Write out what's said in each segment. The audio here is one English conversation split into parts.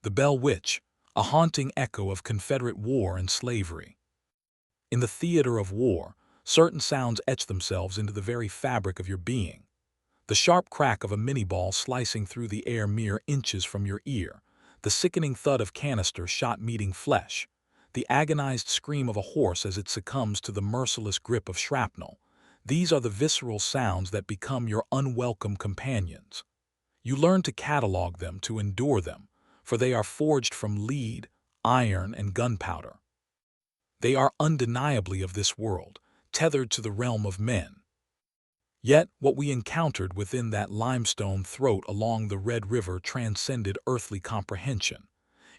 The Bell Witch, a haunting echo of Confederate war and slavery. In the theater of war, certain sounds etch themselves into the very fabric of your being. The sharp crack of a minie-ball slicing through the air mere inches from your ear, the sickening thud of canister shot meeting flesh, the agonized scream of a horse as it succumbs to the merciless grip of shrapnel. These are the visceral sounds that become your unwelcome companions. You learn to catalog them, to endure them, for they are forged from lead, iron, and gunpowder. They are undeniably of this world, tethered to the realm of men. Yet what we encountered within that limestone throat along the Red River transcended earthly comprehension.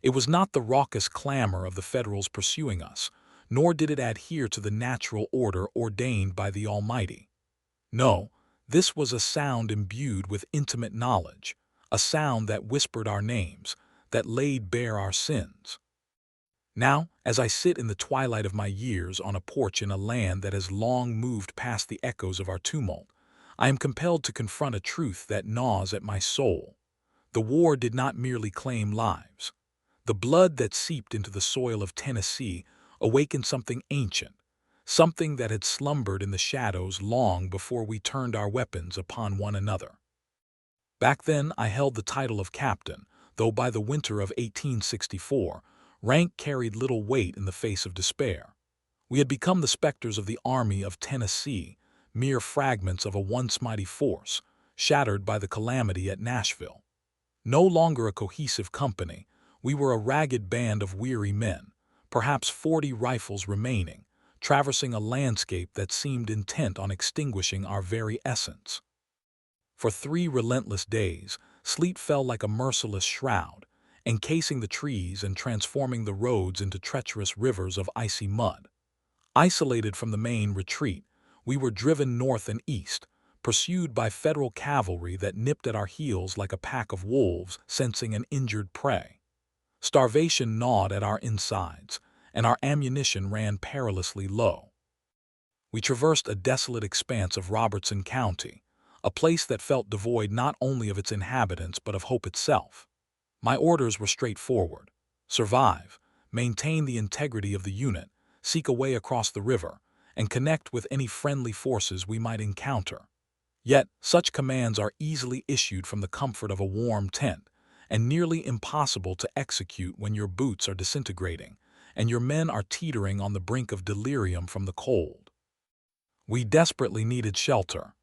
It was not the raucous clamor of the Federals pursuing us, nor did it adhere to the natural order ordained by the Almighty. No, this was a sound imbued with intimate knowledge, a sound that whispered our names, that laid bare our sins. Now, as I sit in the twilight of my years on a porch in a land that has long moved past the echoes of our tumult, I am compelled to confront a truth that gnaws at my soul. The war did not merely claim lives. The blood that seeped into the soil of Tennessee awakened something ancient, something that had slumbered in the shadows long before we turned our weapons upon one another. Back then I held the title of captain, though by the winter of 1864, rank carried little weight in the face of despair. We had become the specters of the Army of Tennessee, mere fragments of a once mighty force, shattered by the calamity at Nashville. No longer a cohesive company, we were a ragged band of weary men, perhaps 40 rifles remaining, traversing a landscape that seemed intent on extinguishing our very essence. For 3 relentless days, sleet fell like a merciless shroud, encasing the trees and transforming the roads into treacherous rivers of icy mud. Isolated from the main retreat, we were driven north and east, pursued by Federal cavalry that nipped at our heels like a pack of wolves sensing an injured prey. Starvation gnawed at our insides, and our ammunition ran perilously low. We traversed a desolate expanse of Robertson County, a place that felt devoid not only of its inhabitants but of hope itself. My orders were straightforward: survive, maintain the integrity of the unit, seek a way across the river, and connect with any friendly forces we might encounter. Yet, such commands are easily issued from the comfort of a warm tent, and nearly impossible to execute when your boots are disintegrating, and your men are teetering on the brink of delirium from the cold. We desperately needed shelter.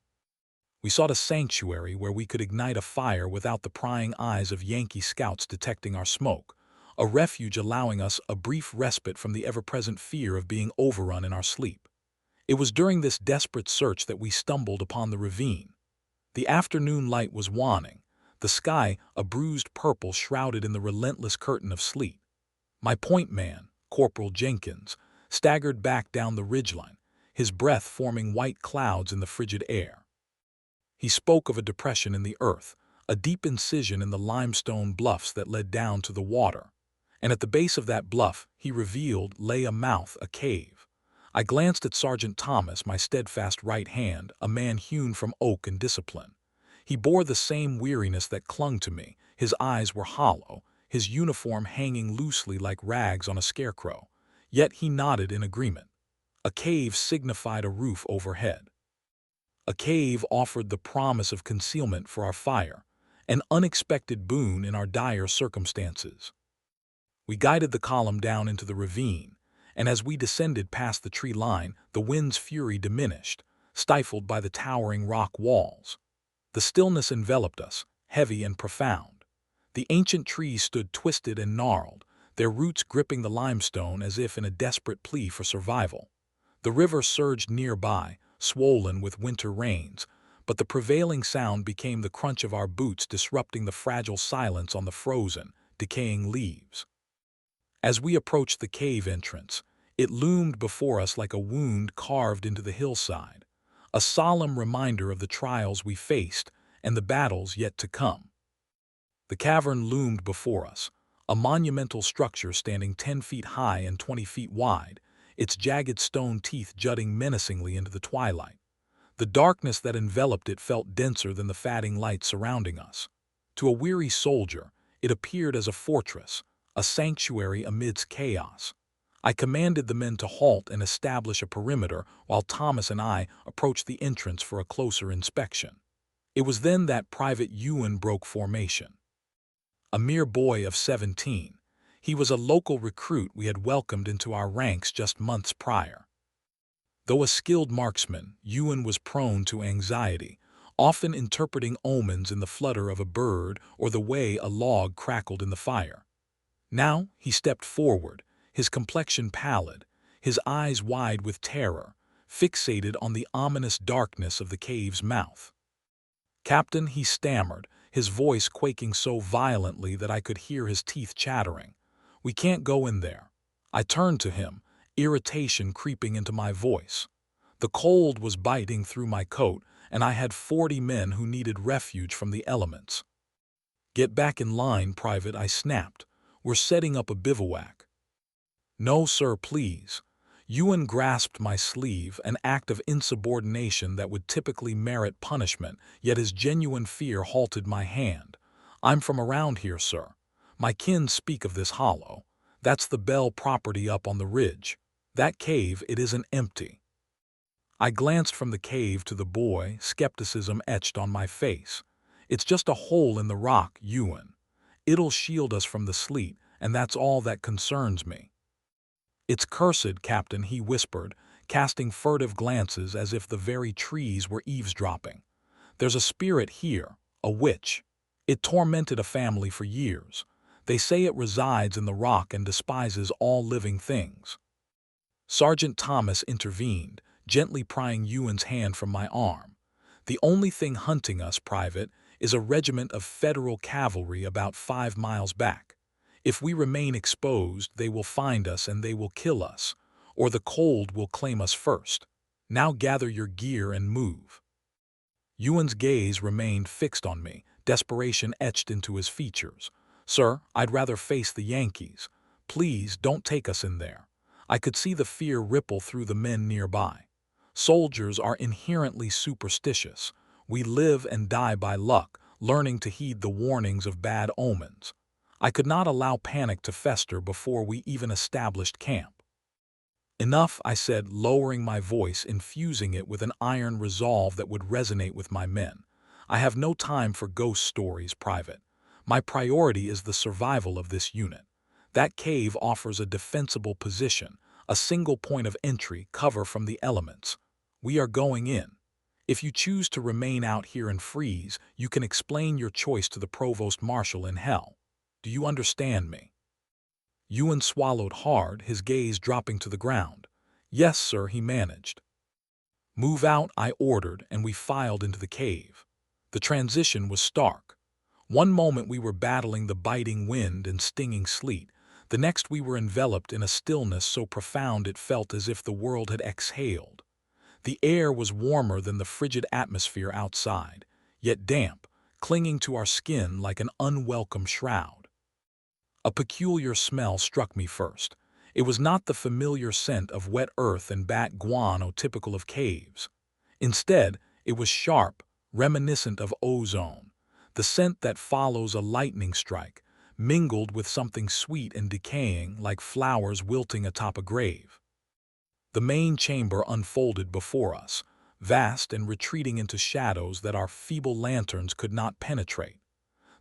We sought a sanctuary where we could ignite a fire without the prying eyes of Yankee scouts detecting our smoke, a refuge allowing us a brief respite from the ever-present fear of being overrun in our sleep. It was during this desperate search that we stumbled upon the ravine. The afternoon light was waning, the sky a bruised purple shrouded in the relentless curtain of sleet. My point man, Corporal Jenkins, staggered back down the ridgeline, his breath forming white clouds in the frigid air. He spoke of a depression in the earth, a deep incision in the limestone bluffs that led down to the water. And at the base of that bluff, he revealed, lay a mouth, a cave. I glanced at Sergeant Thomas, my steadfast right hand, a man hewn from oak and discipline. He bore the same weariness that clung to me. His eyes were hollow, his uniform hanging loosely like rags on a scarecrow. Yet he nodded in agreement. A cave signified a roof overhead. A cave offered the promise of concealment for our fire, an unexpected boon in our dire circumstances. We guided the column down into the ravine, and as we descended past the tree line, the wind's fury diminished, stifled by the towering rock walls. The stillness enveloped us, heavy and profound. The ancient trees stood twisted and gnarled, their roots gripping the limestone as if in a desperate plea for survival. The river surged nearby, swollen with winter rains, but the prevailing sound became the crunch of our boots disrupting the fragile silence on the frozen, decaying leaves. As we approached the cave entrance, it loomed before us like a wound carved into the hillside, a solemn reminder of the trials we faced and the battles yet to come. The cavern loomed before us, a monumental structure standing 10 feet high and 20 feet wide, its jagged stone teeth jutting menacingly into the twilight. The darkness that enveloped it felt denser than the fading light surrounding us. To a weary soldier, It appeared as a fortress, a sanctuary amidst chaos. I commanded the men to halt and establish a perimeter while Thomas and I approached the entrance for a closer inspection. It was then that Private Ewan broke formation. A mere boy of 17, he was a local recruit we had welcomed into our ranks just months prior. Though a skilled marksman, Ewan was prone to anxiety, often interpreting omens in the flutter of a bird or the way a log crackled in the fire. Now he stepped forward, his complexion pallid, his eyes wide with terror, fixated on the ominous darkness of the cave's mouth. "Captain," he stammered, his voice quaking so violently that I could hear his teeth chattering. "We can't go in there." I turned to him, irritation creeping into my voice. The cold was biting through my coat, and I had 40 men who needed refuge from the elements. "Get back in line, Private," I snapped. "We're setting up a bivouac." "No, sir, please." Ewan grasped my sleeve, an act of insubordination that would typically merit punishment, yet his genuine fear halted my hand. "I'm from around here, sir. My kin speak of this hollow. That's the Bell property up on the ridge. That cave, it isn't empty." I glanced from the cave to the boy, skepticism etched on my face. "It's just a hole in the rock, Ewan. It'll shield us from the sleet, and that's all that concerns me." "It's cursed, Captain," he whispered, casting furtive glances as if the very trees were eavesdropping. "There's a spirit here, a witch. It tormented a family for years. They say it resides in the rock and despises all living things." Sergeant Thomas intervened, gently prying Ewan's hand from my arm. "The only thing hunting us, Private, is a regiment of Federal cavalry about 5 miles back. If we remain exposed, they will find us and they will kill us, or the cold will claim us first. Now gather your gear and move." Ewan's gaze remained fixed on me, desperation etched into his features. "Sir, I'd rather face the Yankees. Please don't take us in there." I could see the fear ripple through the men nearby. Soldiers are inherently superstitious. We live and die by luck, learning to heed the warnings of bad omens. I could not allow panic to fester before we even established camp. "Enough," I said, lowering my voice, infusing it with an iron resolve that would resonate with my men. "I have no time for ghost stories, Private. My priority is the survival of this unit. That cave offers a defensible position, a single point of entry, cover from the elements. We are going in. If you choose to remain out here and freeze, you can explain your choice to the Provost Marshal in hell. Do you understand me?" Ewan swallowed hard, his gaze dropping to the ground. "Yes, sir," he managed. "Move out," I ordered, and we filed into the cave. The transition was stark. One moment we were battling the biting wind and stinging sleet. The next we were enveloped in a stillness so profound it felt as if the world had exhaled. The air was warmer than the frigid atmosphere outside, yet damp, clinging to our skin like an unwelcome shroud. A peculiar smell struck me first. It was not the familiar scent of wet earth and bat guano typical of caves. Instead, it was sharp, reminiscent of ozone, the scent that follows a lightning strike, mingled with something sweet and decaying like flowers wilting atop a grave. The main chamber unfolded before us, vast and retreating into shadows that our feeble lanterns could not penetrate.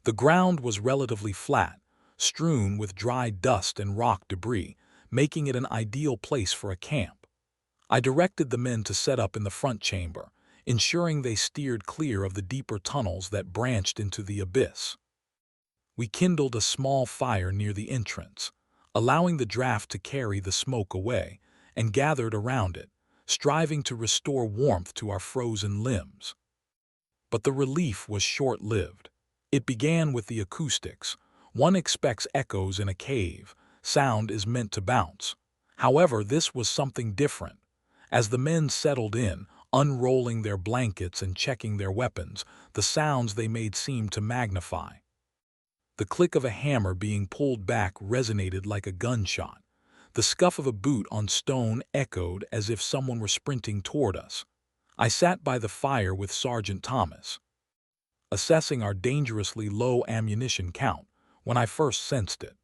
The ground was relatively flat, strewn with dry dust and rock debris, making it an ideal place for a camp. I directed the men to set up in the front chamber, ensuring they steered clear of the deeper tunnels that branched into the abyss. We kindled a small fire near the entrance, allowing the draft to carry the smoke away, and gathered around it, striving to restore warmth to our frozen limbs. But the relief was short-lived. It began with the acoustics. One expects echoes in a cave. Sound is meant to bounce. However, this was something different. As the men settled in, unrolling their blankets and checking their weapons, the sounds they made seemed to magnify. The click of a hammer being pulled back resonated like a gunshot. The scuff of a boot on stone echoed as if someone were sprinting toward us. I sat by the fire with Sergeant Thomas, assessing our dangerously low ammunition count, when I first sensed it.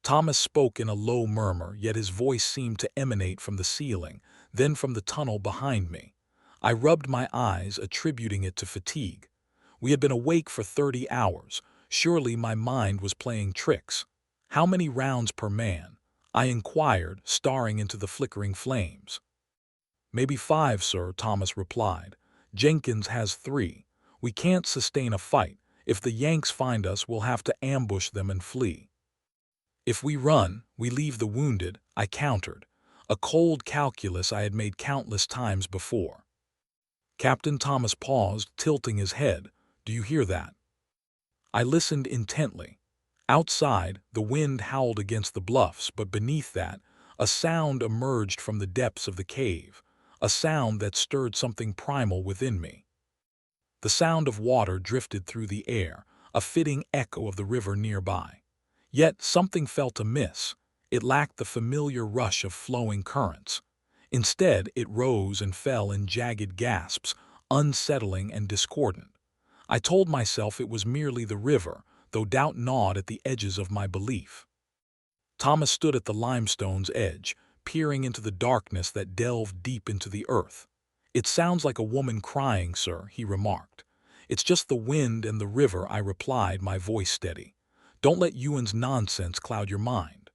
Thomas spoke in a low murmur, yet his voice seemed to emanate from the ceiling, then from the tunnel behind me. I rubbed my eyes, attributing it to fatigue. We had been awake for 30 hours. Surely my mind was playing tricks. How many rounds per man? I inquired, staring into the flickering flames. Maybe 5, sir, Thomas replied. Jenkins has 3. We can't sustain a fight. If the Yanks find us, we'll have to ambush them and flee. If we run, we leave the wounded, I countered, a cold calculus I had made countless times before. Captain Thomas paused, tilting his head. Do you hear that? I listened intently. Outside, the wind howled against the bluffs, but beneath that, a sound emerged from the depths of the cave, a sound that stirred something primal within me. The sound of water drifted through the air, a fitting echo of the river nearby. Yet something felt amiss. It lacked the familiar rush of flowing currents. Instead, it rose and fell in jagged gasps, unsettling and discordant. I told myself it was merely the river, though doubt gnawed at the edges of my belief. Thomas stood at the limestone's edge, peering into the darkness that delved deep into the earth. It sounds like a woman crying, sir, he remarked. It's just the wind and the river, I replied, my voice steady. Don't let Ewan's nonsense cloud your mind.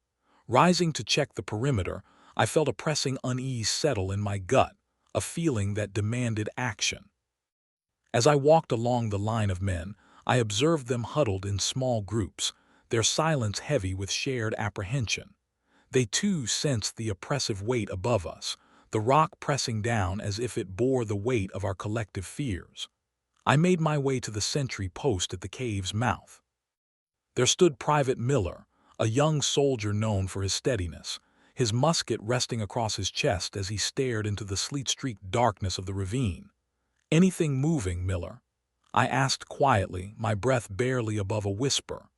Rising to check the perimeter, I felt a pressing unease settle in my gut, a feeling that demanded action. As I walked along the line of men, I observed them huddled in small groups, their silence heavy with shared apprehension. They too sensed the oppressive weight above us, the rock pressing down as if it bore the weight of our collective fears. I made my way to the sentry post at the cave's mouth. There stood Private Miller, a young soldier known for his steadiness, his musket resting across his chest as he stared into the sleet-streaked darkness of the ravine. Anything moving, Miller? I asked quietly, my breath barely above a whisper.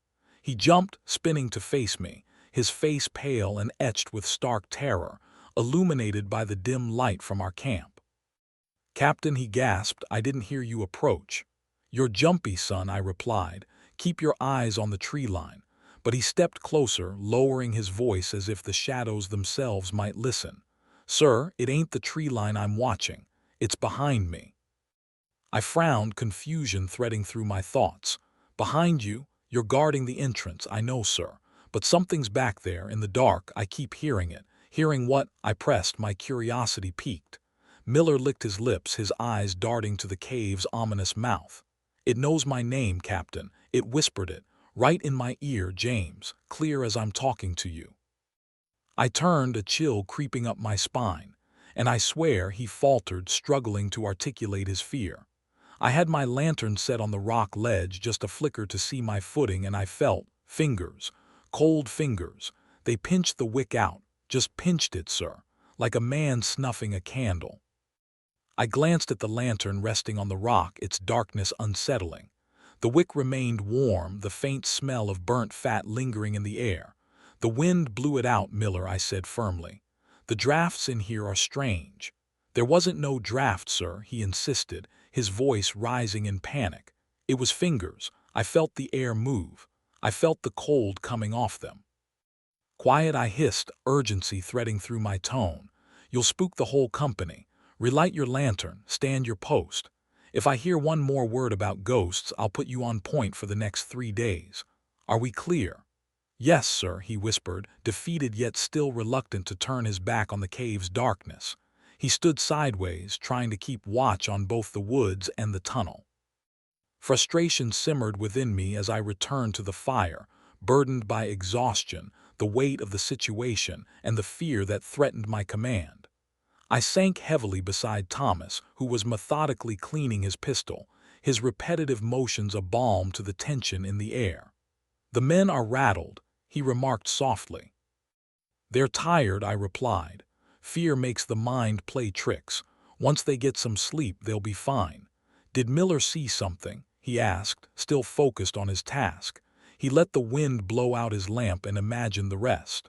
He jumped, spinning to face me, his face pale and etched with stark terror, illuminated by the dim light from our camp. Captain, he gasped, I didn't hear you approach. You're jumpy, son, I replied. Keep your eyes on the tree line. But he stepped closer, lowering his voice as if the shadows themselves might listen. Sir, it ain't the tree line I'm watching. It's behind me. I frowned, confusion threading through my thoughts. Behind you? You're guarding the entrance, I know, sir. But something's back there, in the dark, I keep hearing it. Hearing what? I pressed, my curiosity piqued. Miller licked his lips, his eyes darting to the cave's ominous mouth. It knows my name, Captain. It whispered it, right in my ear, James, clear as I'm talking to you. I turned, a chill creeping up my spine, and I swear he faltered, struggling to articulate his fear. I had my lantern set on the rock ledge, just a flicker to see my footing, and I felt fingers, cold fingers. They pinched the wick out, just pinched it, sir, like a man snuffing a candle. I glanced at the lantern resting on the rock, its darkness unsettling. The wick remained warm, the faint smell of burnt fat lingering in the air. The wind blew it out, Miller, I said firmly. The drafts in here are strange. There wasn't no draft, sir, he insisted, his voice rising in panic. It was fingers. I felt the air move. I felt the cold coming off them. Quiet, I hissed, urgency threading through my tone. You'll spook the whole company. Relight your lantern, stand your post. If I hear one more word about ghosts, I'll put you on point for the next 3 days. Are we clear? Yes, sir, he whispered, defeated yet still reluctant to turn his back on the cave's darkness. He stood sideways, trying to keep watch on both the woods and the tunnel. Frustration simmered within me as I returned to the fire, burdened by exhaustion, the weight of the situation, and the fear that threatened my command. I sank heavily beside Thomas, who was methodically cleaning his pistol, his repetitive motions a balm to the tension in the air. The men are rattled, he remarked softly. They're tired, I replied. Fear makes the mind play tricks. Once they get some sleep, they'll be fine. Did Miller see something? He asked, still focused on his task. He let the wind blow out his lamp and imagined the rest.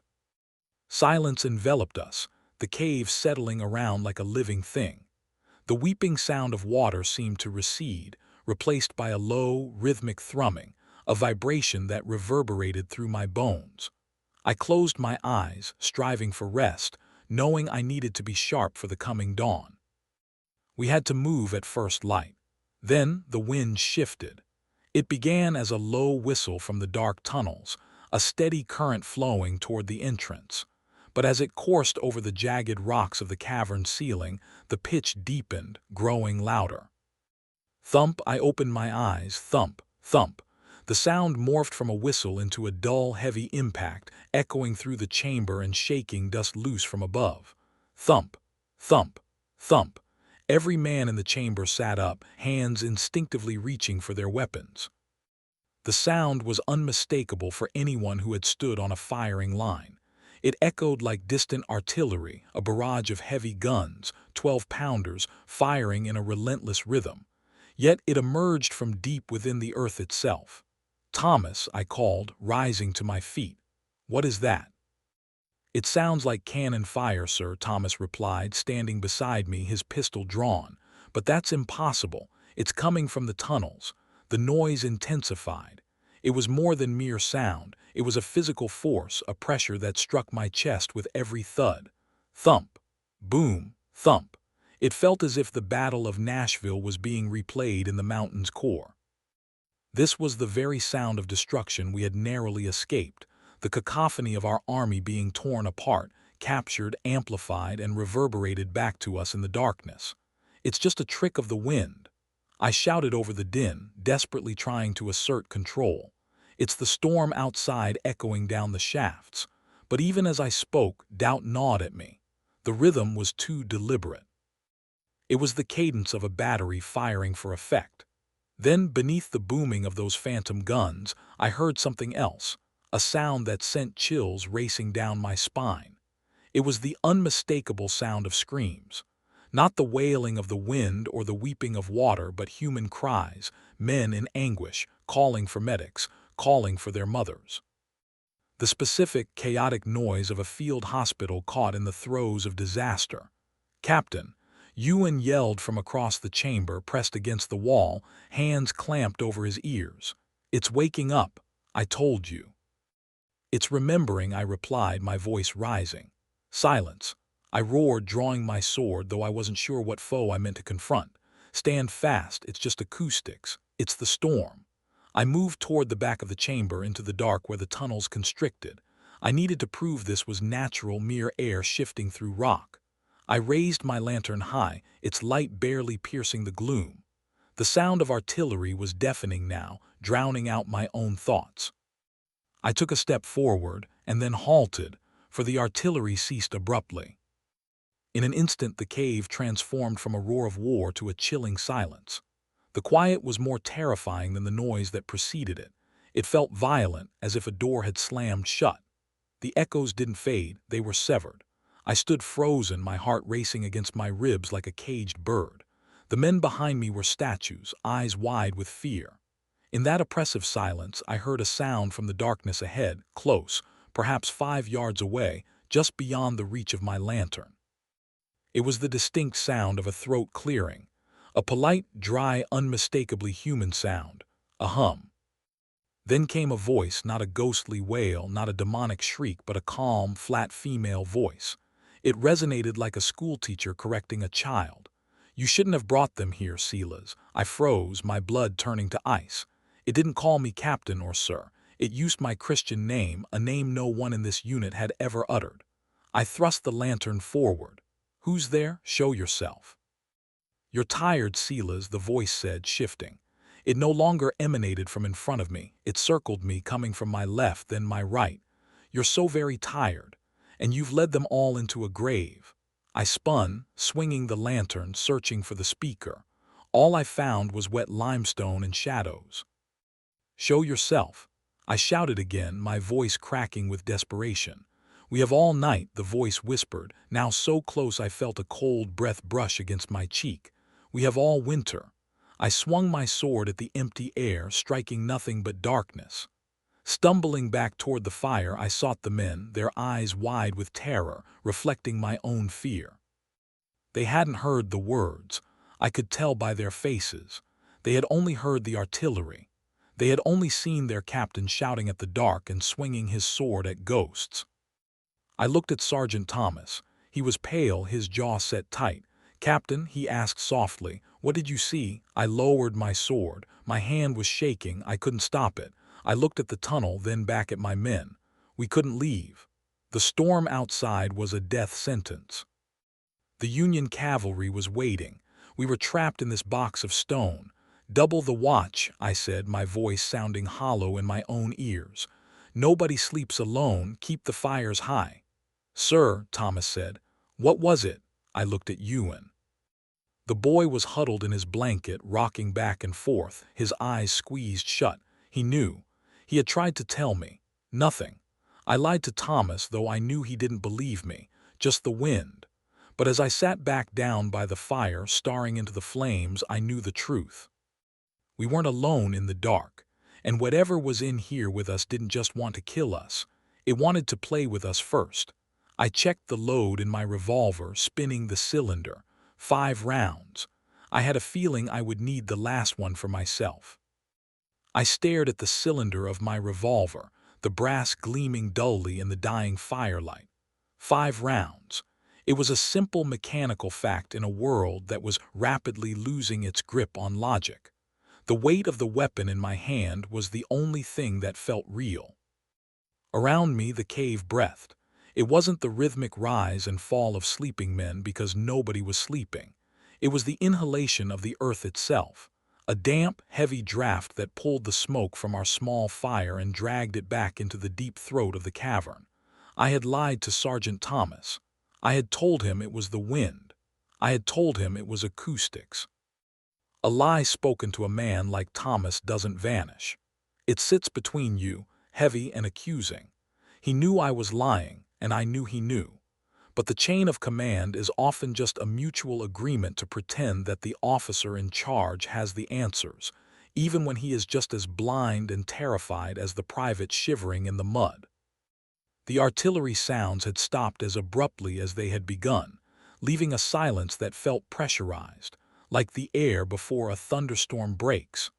Silence enveloped us, the cave settling around like a living thing. The weeping sound of water seemed to recede, replaced by a low, rhythmic thrumming, a vibration that reverberated through my bones. I closed my eyes, striving for rest, knowing I needed to be sharp for the coming dawn. We had to move at first light. Then the wind shifted. It began as a low whistle from the dark tunnels, a steady current flowing toward the entrance. But as it coursed over the jagged rocks of the cavern ceiling, the pitch deepened, growing louder. Thump, I opened my eyes, thump, thump. The sound morphed from a whistle into a dull, heavy impact, echoing through the chamber and shaking dust loose from above. Thump, thump, thump. Every man in the chamber sat up, hands instinctively reaching for their weapons. The sound was unmistakable for anyone who had stood on a firing line. It echoed like distant artillery, a barrage of heavy guns, 12-pounders, firing in a relentless rhythm. Yet it emerged from deep within the earth itself. "Thomas," I called, rising to my feet. "What is that?" "It sounds like cannon fire, sir," Thomas replied, standing beside me, his pistol drawn. "But that's impossible. It's coming from the tunnels." The noise intensified. It was more than mere sound. It was a physical force, a pressure that struck my chest with every thud. Thump, boom, thump. It felt as if the Battle of Nashville was being replayed in the mountain's core. This was the very sound of destruction we had narrowly escaped, the cacophony of our army being torn apart, captured, amplified, and reverberated back to us in the darkness. "It's just a trick of the wind," I shouted over the din, desperately trying to assert control. "It's the storm outside echoing down the shafts." But even as I spoke, doubt gnawed at me. The rhythm was too deliberate. It was the cadence of a battery firing for effect. Then, beneath the booming of those phantom guns, I heard something else, a sound that sent chills racing down my spine. It was the unmistakable sound of screams. Not the wailing of the wind or the weeping of water, but human cries, men in anguish, calling for medics, calling for their mothers. The specific, chaotic noise of a field hospital caught in the throes of disaster. "Captain," Ewan yelled from across the chamber, pressed against the wall, hands clamped over his ears. "It's waking up. I told you." "It's remembering," I replied, my voice rising. "Silence," I roared, drawing my sword, though I wasn't sure what foe I meant to confront. "Stand fast, it's just acoustics. It's the storm." I moved toward the back of the chamber, into the dark where the tunnels constricted. I needed to prove this was natural, mere air shifting through rock. I raised my lantern high, its light barely piercing the gloom. The sound of artillery was deafening now, drowning out my own thoughts. I took a step forward, and then halted, for the artillery ceased abruptly. In an instant the cave transformed from a roar of war to a chilling silence. The quiet was more terrifying than the noise that preceded it. It felt violent, as if a door had slammed shut. The echoes didn't fade, they were severed. I stood frozen, my heart racing against my ribs like a caged bird. The men behind me were statues, eyes wide with fear. In that oppressive silence, I heard a sound from the darkness ahead, close, perhaps 5 yards away, just beyond the reach of my lantern. It was the distinct sound of a throat clearing, a polite, dry, unmistakably human sound, a hum. Then came a voice, not a ghostly wail, not a demonic shriek, but a calm, flat female voice. It resonated like a schoolteacher correcting a child. "You shouldn't have brought them here, Silas." I froze, my blood turning to ice. It didn't call me captain or sir. It used my Christian name, a name no one in this unit had ever uttered. I thrust the lantern forward. "Who's there? Show yourself." "You're tired, Silas," the voice said, shifting. It no longer emanated from in front of me. It circled me, coming from my left, then my right. "You're so very tired. And you've led them all into a grave." I spun, swinging the lantern, searching for the speaker. All I found was wet limestone and shadows. "Show yourself," I shouted again, my voice cracking with desperation. "We have all night," the voice whispered, now so close I felt a cold breath brush against my cheek. "We have all winter." I swung my sword at the empty air, striking nothing but darkness. Stumbling back toward the fire, I sought the men, their eyes wide with terror, reflecting my own fear. They hadn't heard the words. I could tell by their faces. They had only heard the artillery. They had only seen their captain shouting at the dark and swinging his sword at ghosts. I looked at Sergeant Thomas. He was pale, his jaw set tight. "Captain," he asked softly, "what did you see?" I lowered my sword. My hand was shaking. I couldn't stop it. I looked at the tunnel, then back at my men. We couldn't leave. The storm outside was a death sentence. The Union cavalry was waiting. We were trapped in this box of stone. "Double the watch," I said, my voice sounding hollow in my own ears. "Nobody sleeps alone. Keep the fires high." "Sir," Thomas said. "What was it?" I looked at Ewan. The boy was huddled in his blanket, rocking back and forth, his eyes squeezed shut. He knew. He had tried to tell me. Nothing. I lied to Thomas, though I knew he didn't believe me. Just the wind. But as I sat back down by the fire, staring into the flames, I knew the truth. We weren't alone in the dark, and whatever was in here with us didn't just want to kill us. It wanted to play with us first. I checked the load in my revolver, spinning the cylinder. 5 rounds. I had a feeling I would need the last one for myself. I stared at the cylinder of my revolver, the brass gleaming dully in the dying firelight. 5 rounds. It was a simple mechanical fact in a world that was rapidly losing its grip on logic. The weight of the weapon in my hand was the only thing that felt real. Around me the cave breathed. It wasn't the rhythmic rise and fall of sleeping men because nobody was sleeping. It was the inhalation of the earth itself, a damp, heavy draft that pulled the smoke from our small fire and dragged it back into the deep throat of the cavern. I had lied to Sergeant Thomas. I had told him it was the wind. I had told him it was acoustics. A lie spoken to a man like Thomas doesn't vanish. It sits between you, heavy and accusing. He knew I was lying, and I knew he knew. But the chain of command is often just a mutual agreement to pretend that the officer in charge has the answers, even when he is just as blind and terrified as the private shivering in the mud. The artillery sounds had stopped as abruptly as they had begun, leaving a silence that felt pressurized, like the air before a thunderstorm breaks.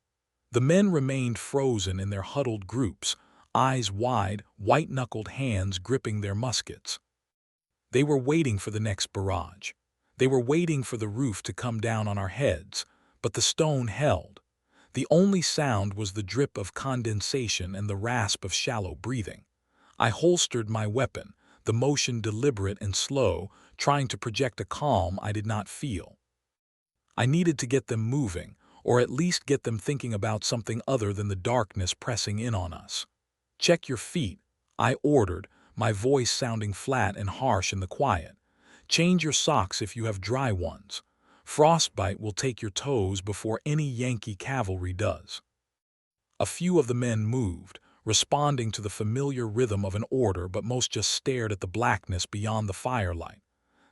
The men remained frozen in their huddled groups, eyes wide, white-knuckled hands gripping their muskets. They were waiting for the next barrage. They were waiting for the roof to come down on our heads, but the stone held. The only sound was the drip of condensation and the rasp of shallow breathing. I holstered my weapon, the motion deliberate and slow, trying to project a calm I did not feel. I needed to get them moving, or at least get them thinking about something other than the darkness pressing in on us. "Check your feet," I ordered, my voice sounding flat and harsh in the quiet. "Change your socks if you have dry ones. Frostbite will take your toes before any Yankee cavalry does." A few of the men moved, responding to the familiar rhythm of an order, but most just stared at the blackness beyond the firelight.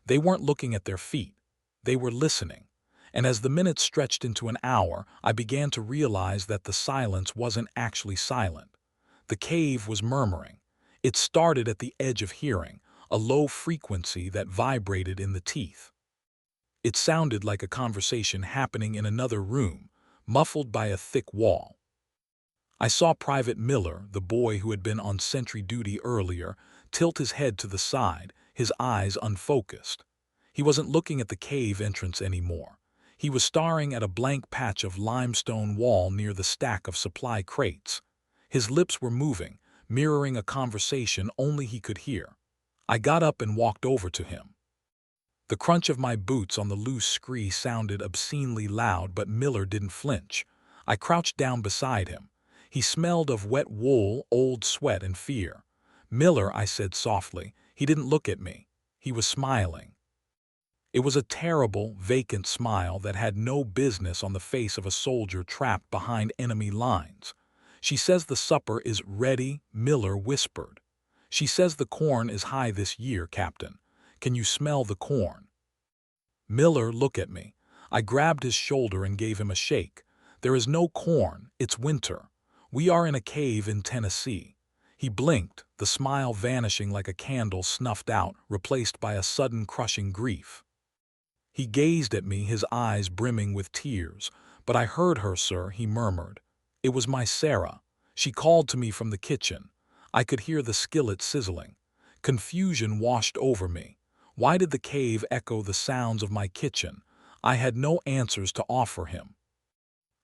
They weren't looking at their feet. They were listening. And as the minutes stretched into an hour, I began to realize that the silence wasn't actually silent. The cave was murmuring. It started at the edge of hearing, a low frequency that vibrated in the teeth. It sounded like a conversation happening in another room, muffled by a thick wall. I saw Private Miller, the boy who had been on sentry duty earlier, tilt his head to the side, his eyes unfocused. He wasn't looking at the cave entrance anymore. He was staring at a blank patch of limestone wall near the stack of supply crates. His lips were moving, mirroring a conversation only he could hear. I got up and walked over to him. The crunch of my boots on the loose scree sounded obscenely loud, but Miller didn't flinch. I crouched down beside him. He smelled of wet wool, old sweat, and fear. "Miller," I said softly. He didn't look at me. He was smiling. It was a terrible, vacant smile that had no business on the face of a soldier trapped behind enemy lines. "She says the supper is ready," Miller whispered. "She says the corn is high this year, Captain. Can you smell the corn?" Miller looked at me. I grabbed his shoulder and gave him a shake. "There is no corn. It's winter. We are in a cave in Tennessee." He blinked, the smile vanishing like a candle snuffed out, replaced by a sudden crushing grief. He gazed at me, his eyes brimming with tears. "But I heard her, sir," he murmured. It was my Sarah. She called to me from the kitchen. I could hear the skillet sizzling. Confusion washed over me. Why did the cave echo the sounds of my kitchen? I had no answers to offer him.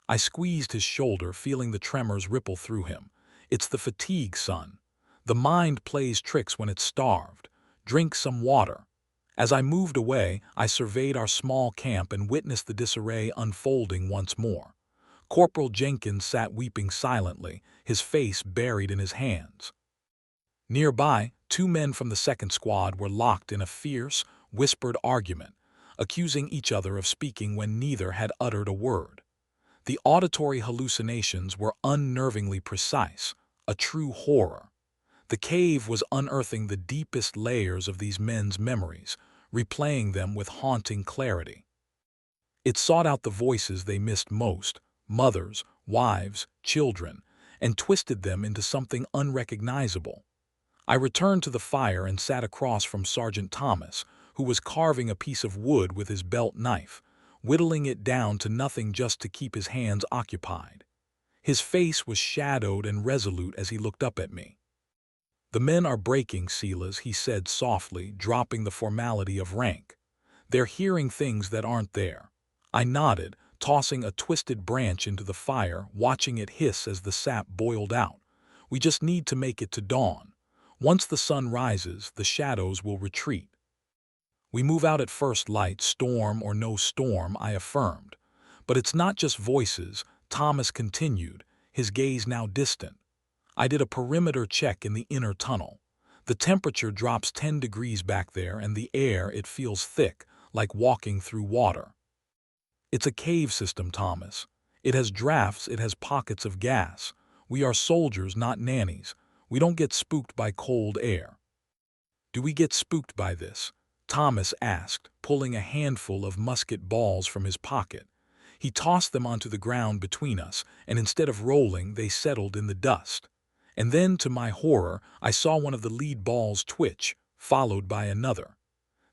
I squeezed his shoulder, feeling the tremors ripple through him. It's the fatigue, son. The mind plays tricks when it's starved. Drink some water. As I moved away, I surveyed our small camp and witnessed the disarray unfolding once more. Corporal Jenkins sat weeping silently, his face buried in his hands. Nearby, 2 men from the second squad were locked in a fierce, whispered argument, accusing each other of speaking when neither had uttered a word. The auditory hallucinations were unnervingly precise, a true horror. The cave was unearthing the deepest layers of these men's memories, replaying them with haunting clarity. It sought out the voices they missed most, mothers, wives, children, and twisted them into something unrecognizable. I returned to the fire and sat across from Sergeant Thomas, who was carving a piece of wood with his belt knife, whittling it down to nothing just to keep his hands occupied. His face was shadowed and resolute as he looked up at me. "The men are breaking, Silas," he said softly, dropping the formality of rank. "They're hearing things that aren't there." I nodded, tossing a twisted branch into the fire, watching it hiss as the sap boiled out. "We just need to make it to dawn. Once the sun rises, the shadows will retreat." "We move out at first light, storm or no storm," I affirmed. "But it's not just voices," Thomas continued, his gaze now distant. "I did a perimeter check in the inner tunnel. The temperature drops 10 degrees back there, and the air, it feels thick, like walking through water. It's a cave system, Thomas. It has drafts, it has pockets of gas. We are soldiers, not nannies. We don't get spooked by cold air." "Do we get spooked by this?" Thomas asked, pulling a handful of musket balls from his pocket. He tossed them onto the ground between us, and instead of rolling, they settled in the dust. And then, to my horror, I saw one of the lead balls twitch, followed by another.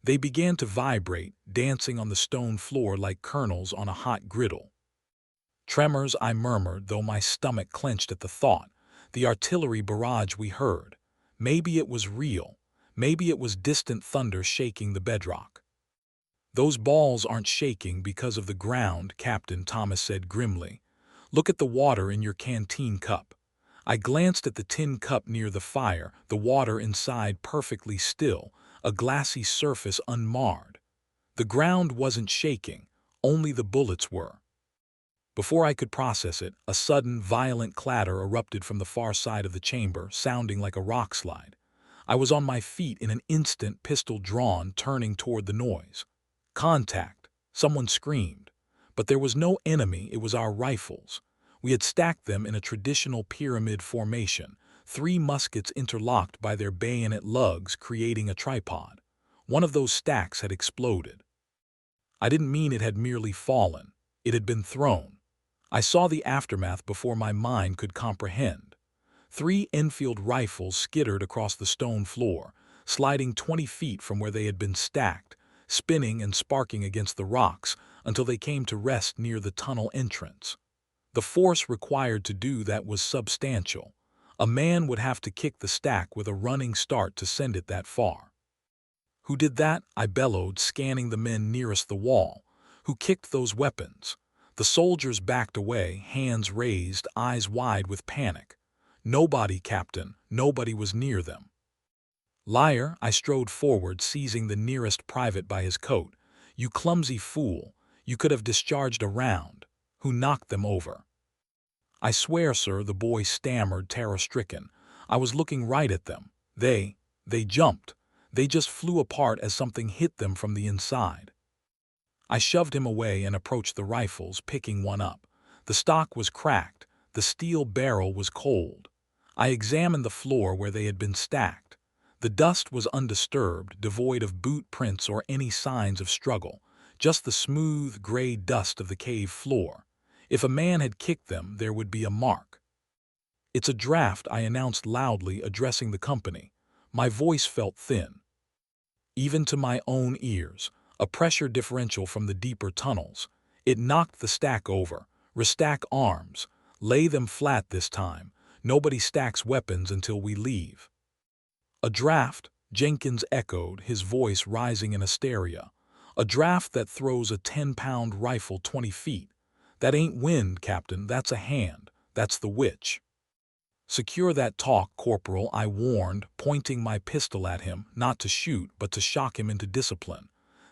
They began to vibrate, dancing on the stone floor like kernels on a hot griddle. "Tremors," I murmured, though my stomach clenched at the thought. The artillery barrage we heard. Maybe it was real. Maybe it was distant thunder shaking the bedrock. "Those balls aren't shaking because of the ground," Captain Thomas said grimly. "Look at the water in your canteen cup." I glanced at the tin cup near the fire, the water inside perfectly still, a glassy surface unmarred. The ground wasn't shaking, only the bullets were. Before I could process it, a sudden, violent clatter erupted from the far side of the chamber, sounding like a rock slide. I was on my feet in an instant, pistol drawn, turning toward the noise. "Contact!" Someone screamed. But there was no enemy, it was our rifles. We had stacked them in a traditional pyramid formation, 3 muskets interlocked by their bayonet lugs, creating a tripod. One of those stacks had exploded. I didn't mean it had merely fallen. It had been thrown. I saw the aftermath before my mind could comprehend. 3 Enfield rifles skittered across the stone floor, sliding 20 feet from where they had been stacked, spinning and sparking against the rocks until they came to rest near the tunnel entrance. The force required to do that was substantial. A man would have to kick the stack with a running start to send it that far. "Who did that?" I bellowed, scanning the men nearest the wall. "Who kicked those weapons?" The soldiers backed away, hands raised, eyes wide with panic. "Nobody, Captain. Nobody was near them." "Liar!" I strode forward, seizing the nearest private by his coat. "You clumsy fool. You could have discharged a round. Who knocked them over?" "I swear, sir," the boy stammered, terror-stricken. "I was looking right at them. They jumped. They just flew apart as something hit them from the inside." I shoved him away and approached the rifles, picking one up. The stock was cracked. The steel barrel was cold. I examined the floor where they had been stacked. The dust was undisturbed, devoid of boot prints or any signs of struggle, just the smooth, gray dust of the cave floor. If a man had kicked them, there would be a mark. "It's a draft," I announced loudly, addressing the company. My voice felt thin. Even to my own ears, a pressure differential from the deeper tunnels. It knocked the stack over. "Restack arms. Lay them flat this time. Nobody stacks weapons until we leave." "A draft," Jenkins echoed, his voice rising in hysteria. "A draft that throws a 10-pound rifle 20 feet. That ain't wind, Captain, that's a hand. That's the witch." "Secure that talk, Corporal," I warned, pointing my pistol at him, not to shoot, but to shock him into discipline.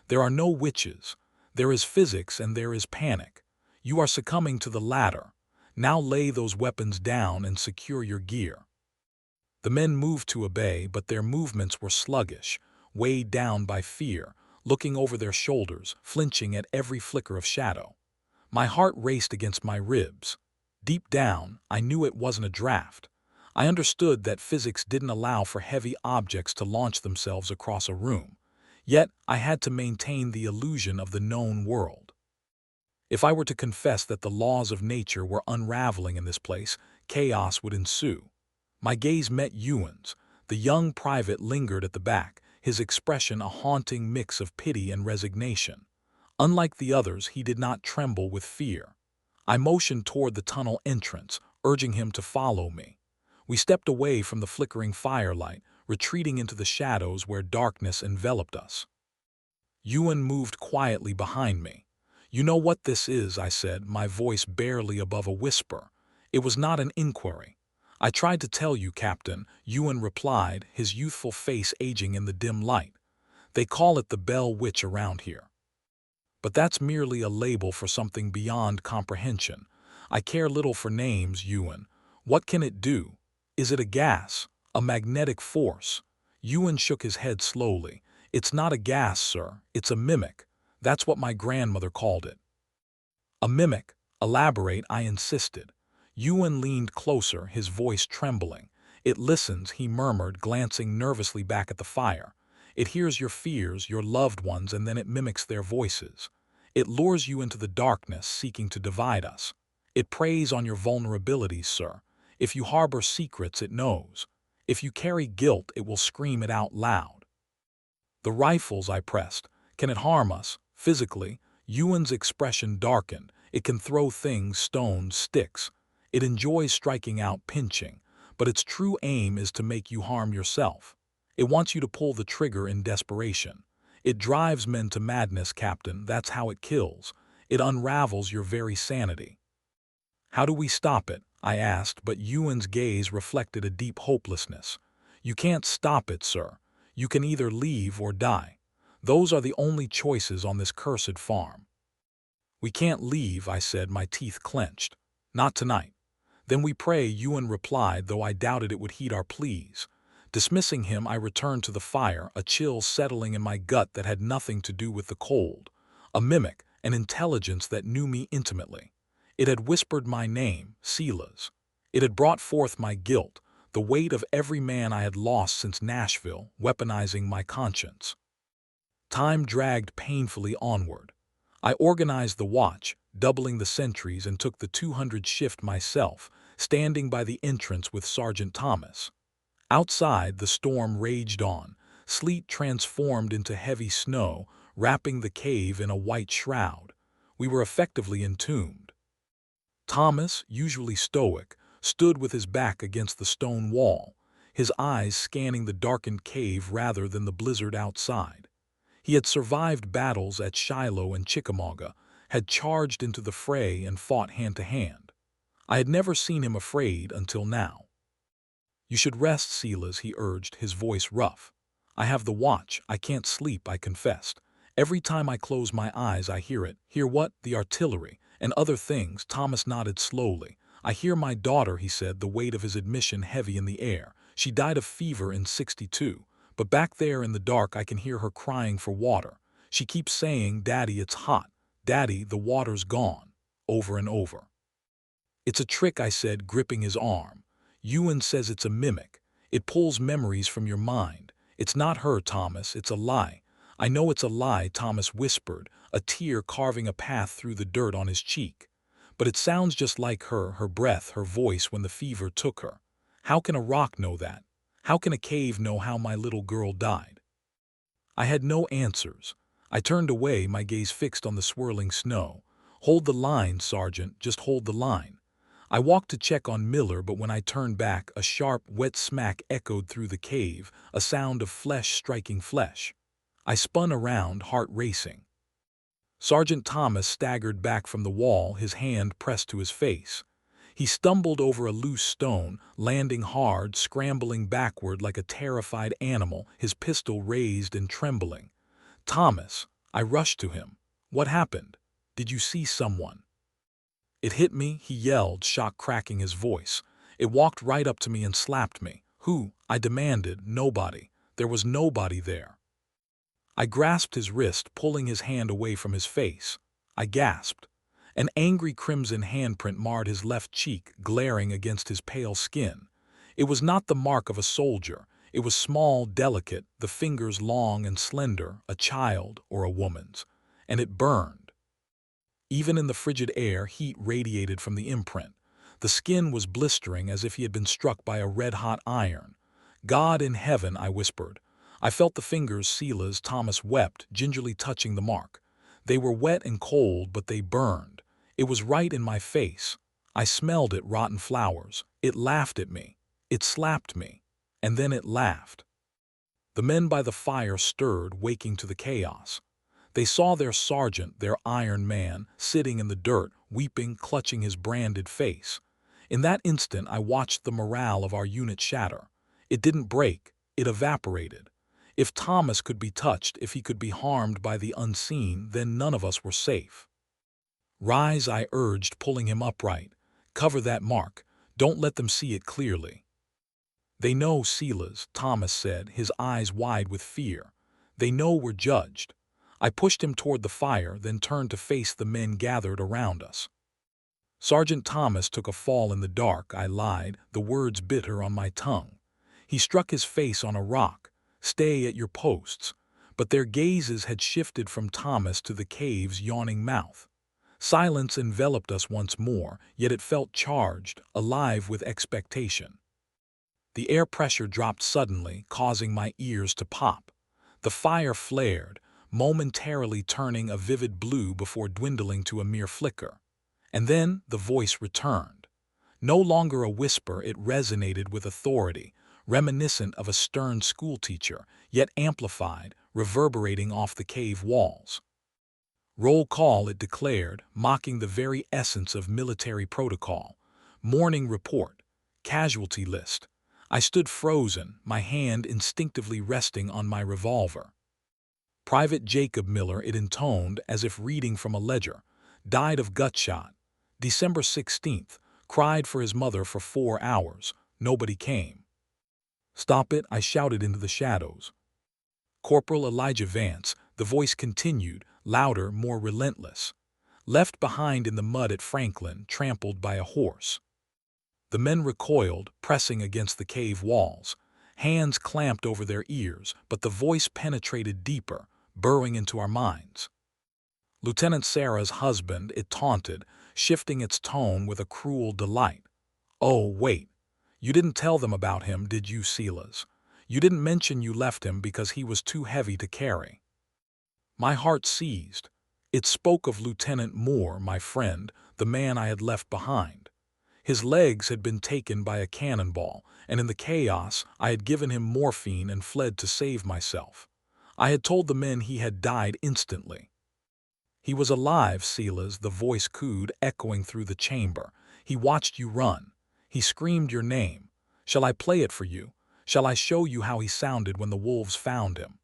"There are no witches. There is physics and there is panic. You are succumbing to the latter. Now lay those weapons down and secure your gear." The men moved to obey, but their movements were sluggish, weighed down by fear, looking over their shoulders, flinching at every flicker of shadow. My heart raced against my ribs. Deep down, I knew it wasn't a draft. I understood that physics didn't allow for heavy objects to launch themselves across a room. Yet, I had to maintain the illusion of the known world. If I were to confess that the laws of nature were unraveling in this place, chaos would ensue. My gaze met Ewan's. The young private lingered at the back, his expression a haunting mix of pity and resignation. Unlike the others, he did not tremble with fear. I motioned toward the tunnel entrance, urging him to follow me. We stepped away from the flickering firelight, retreating into the shadows where darkness enveloped us. Ewan moved quietly behind me. "You know what this is," I said, my voice barely above a whisper. It was not an inquiry. "I tried to tell you, Captain," Ewan replied, his youthful face aging in the dim light. "They call it the Bell Witch around here. But that's merely a label for something beyond comprehension. I care little for names, Ewan. What can it do? Is it a gas? A magnetic force?" Ewan shook his head slowly. "It's not a gas, sir. It's a mimic. That's what my grandmother called it." "A mimic? Elaborate," I insisted. Ewan leaned closer, his voice trembling. "It listens," he murmured, glancing nervously back at the fire. "It hears your fears, your loved ones, and then it mimics their voices. It lures you into the darkness, seeking to divide us. It preys on your vulnerabilities, sir. If you harbor secrets, it knows. If you carry guilt, it will scream it out loud." "The rifles," I pressed. "Can it harm us? Physically?" Ewan's expression darkened. "It can throw things, stones, sticks. It enjoys striking out, pinching. But its true aim is to make you harm yourself. It wants you to pull the trigger in desperation. It drives men to madness, Captain. That's how it kills. It unravels your very sanity." "How do we stop it?" I asked, but Ewan's gaze reflected a deep hopelessness. "You can't stop it, sir. You can either leave or die. Those are the only choices on this cursed farm." "We can't leave," I said, my teeth clenched. "Not tonight." "Then we pray," Ewan replied, though I doubted it would heed our pleas. Dismissing him, I returned to the fire, a chill settling in my gut that had nothing to do with the cold. A mimic, an intelligence that knew me intimately. It had whispered my name, Sela's. It had brought forth my guilt, the weight of every man I had lost since Nashville, weaponizing my conscience. Time dragged painfully onward. I organized the watch, doubling the sentries, and took the 200 shift myself, standing by the entrance with Sergeant Thomas. Outside, the storm raged on. Sleet transformed into heavy snow, wrapping the cave in a white shroud. We were effectively entombed. Thomas, usually stoic, stood with his back against the stone wall, his eyes scanning the darkened cave rather than the blizzard outside. He had survived battles at Shiloh and Chickamauga, had charged into the fray and fought hand to hand. I had never seen him afraid until now. "You should rest, Silas," he urged, his voice rough. "I have the watch. I can't sleep," I confessed. "Every time I close my eyes, I hear it." "Hear what?" "The artillery, and other things." Thomas nodded slowly. "I hear my daughter," he said, the weight of his admission heavy in the air. "She died of fever in '62. But back there in the dark I can hear her crying for water. She keeps saying, 'Daddy, it's hot. Daddy, the water's gone,' over and over." "It's a trick," I said, gripping his arm. "Ewan says it's a mimic. It pulls memories from your mind. It's not her, Thomas. It's a lie." "I know it's a lie," Thomas whispered, a tear carving a path through the dirt on his cheek. "But it sounds just like her breath, her voice when the fever took her. How can a rock know that? How can a cave know how my little girl died?" I had no answers. I turned away, my gaze fixed on the swirling snow. "Hold the line, Sergeant, just hold the line." I walked to check on Miller, but when I turned back, a sharp, wet smack echoed through the cave, a sound of flesh striking flesh. I spun around, heart racing. Sergeant Thomas staggered back from the wall, his hand pressed to his face. He stumbled over a loose stone, landing hard, scrambling backward like a terrified animal, his pistol raised and trembling. "Thomas," I rushed to him. "What happened? Did you see someone?" "It hit me," he yelled, shock cracking his voice. "It walked right up to me and slapped me." "Who?" I demanded. "Nobody. There was nobody there." I grasped his wrist, pulling his hand away from his face. I gasped. An angry crimson handprint marred his left cheek, glaring against his pale skin. It was not the mark of a soldier. It was small, delicate, the fingers long and slender, a child or a woman's. And it burned. Even in the frigid air, heat radiated from the imprint. The skin was blistering as if he had been struck by a red-hot iron. "God in heaven," I whispered. I felt the fingers seal as Thomas wept, gingerly touching the mark. They were wet and cold, but they burned. It was right in my face. I smelled it, rotten flowers. It laughed at me. It slapped me. And then it laughed. The men by the fire stirred, waking to the chaos. They saw their sergeant, their Iron Man, sitting in the dirt, weeping, clutching his branded face. In that instant, I watched the morale of our unit shatter. It didn't break. It evaporated. If Thomas could be touched, if he could be harmed by the unseen, then none of us were safe. "Rise," I urged, pulling him upright. "Cover that mark. Don't let them see it clearly." "They know, Silas," Thomas said, his eyes wide with fear. "They know we're judged." I pushed him toward the fire, then turned to face the men gathered around us. "Sergeant Thomas took a fall in the dark," I lied, the words bitter on my tongue. "He struck his face on a rock. Stay at your posts." But their gazes had shifted from Thomas to the cave's yawning mouth. Silence enveloped us once more, yet it felt charged, alive with expectation. The air pressure dropped suddenly, causing my ears to pop. The fire flared, momentarily turning a vivid blue before dwindling to a mere flicker. And then the voice returned. No longer a whisper, it resonated with authority, reminiscent of a stern schoolteacher, yet amplified, reverberating off the cave walls. "Roll call," it declared, mocking the very essence of military protocol. "Morning report. Casualty list." I stood frozen, my hand instinctively resting on my revolver. "Private Jacob Miller," it intoned, as if reading from a ledger. "Died of gutshot. December 16th. Cried for his mother for 4 hours. Nobody came." "Stop it," I shouted into the shadows. "Corporal Elijah Vance," the voice continued, louder, more relentless. "Left behind in the mud at Franklin, trampled by a horse." The men recoiled, pressing against the cave walls. Hands clamped over their ears, but the voice penetrated deeper, burrowing into our minds. "Lieutenant Sarah's husband," it taunted, shifting its tone with a cruel delight. "Oh, wait. You didn't tell them about him, did you, Silas? You didn't mention you left him because he was too heavy to carry." My heart seized. It spoke of Lieutenant Moore, my friend, the man I had left behind. His legs had been taken by a cannonball, and in the chaos I had given him morphine and fled to save myself. I had told the men he had died instantly. "He was alive, Silas," the voice cooed, echoing through the chamber. "He watched you run. He screamed your name. Shall I play it for you? Shall I show you how he sounded when the wolves found him?"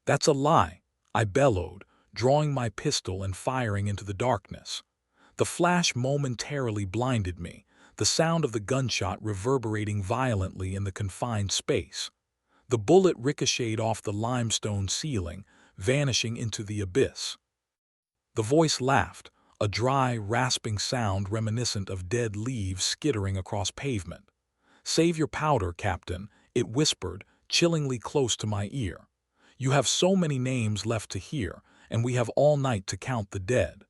"That's a lie," I bellowed, drawing my pistol and firing into the darkness. The flash momentarily blinded me, the sound of the gunshot reverberating violently in the confined space. The bullet ricocheted off the limestone ceiling, vanishing into the abyss. The voice laughed, a dry, rasping sound reminiscent of dead leaves skittering across pavement. "Save your powder, Captain," it whispered, chillingly close to my ear. "You have so many names left to hear, and we have all night to count the dead."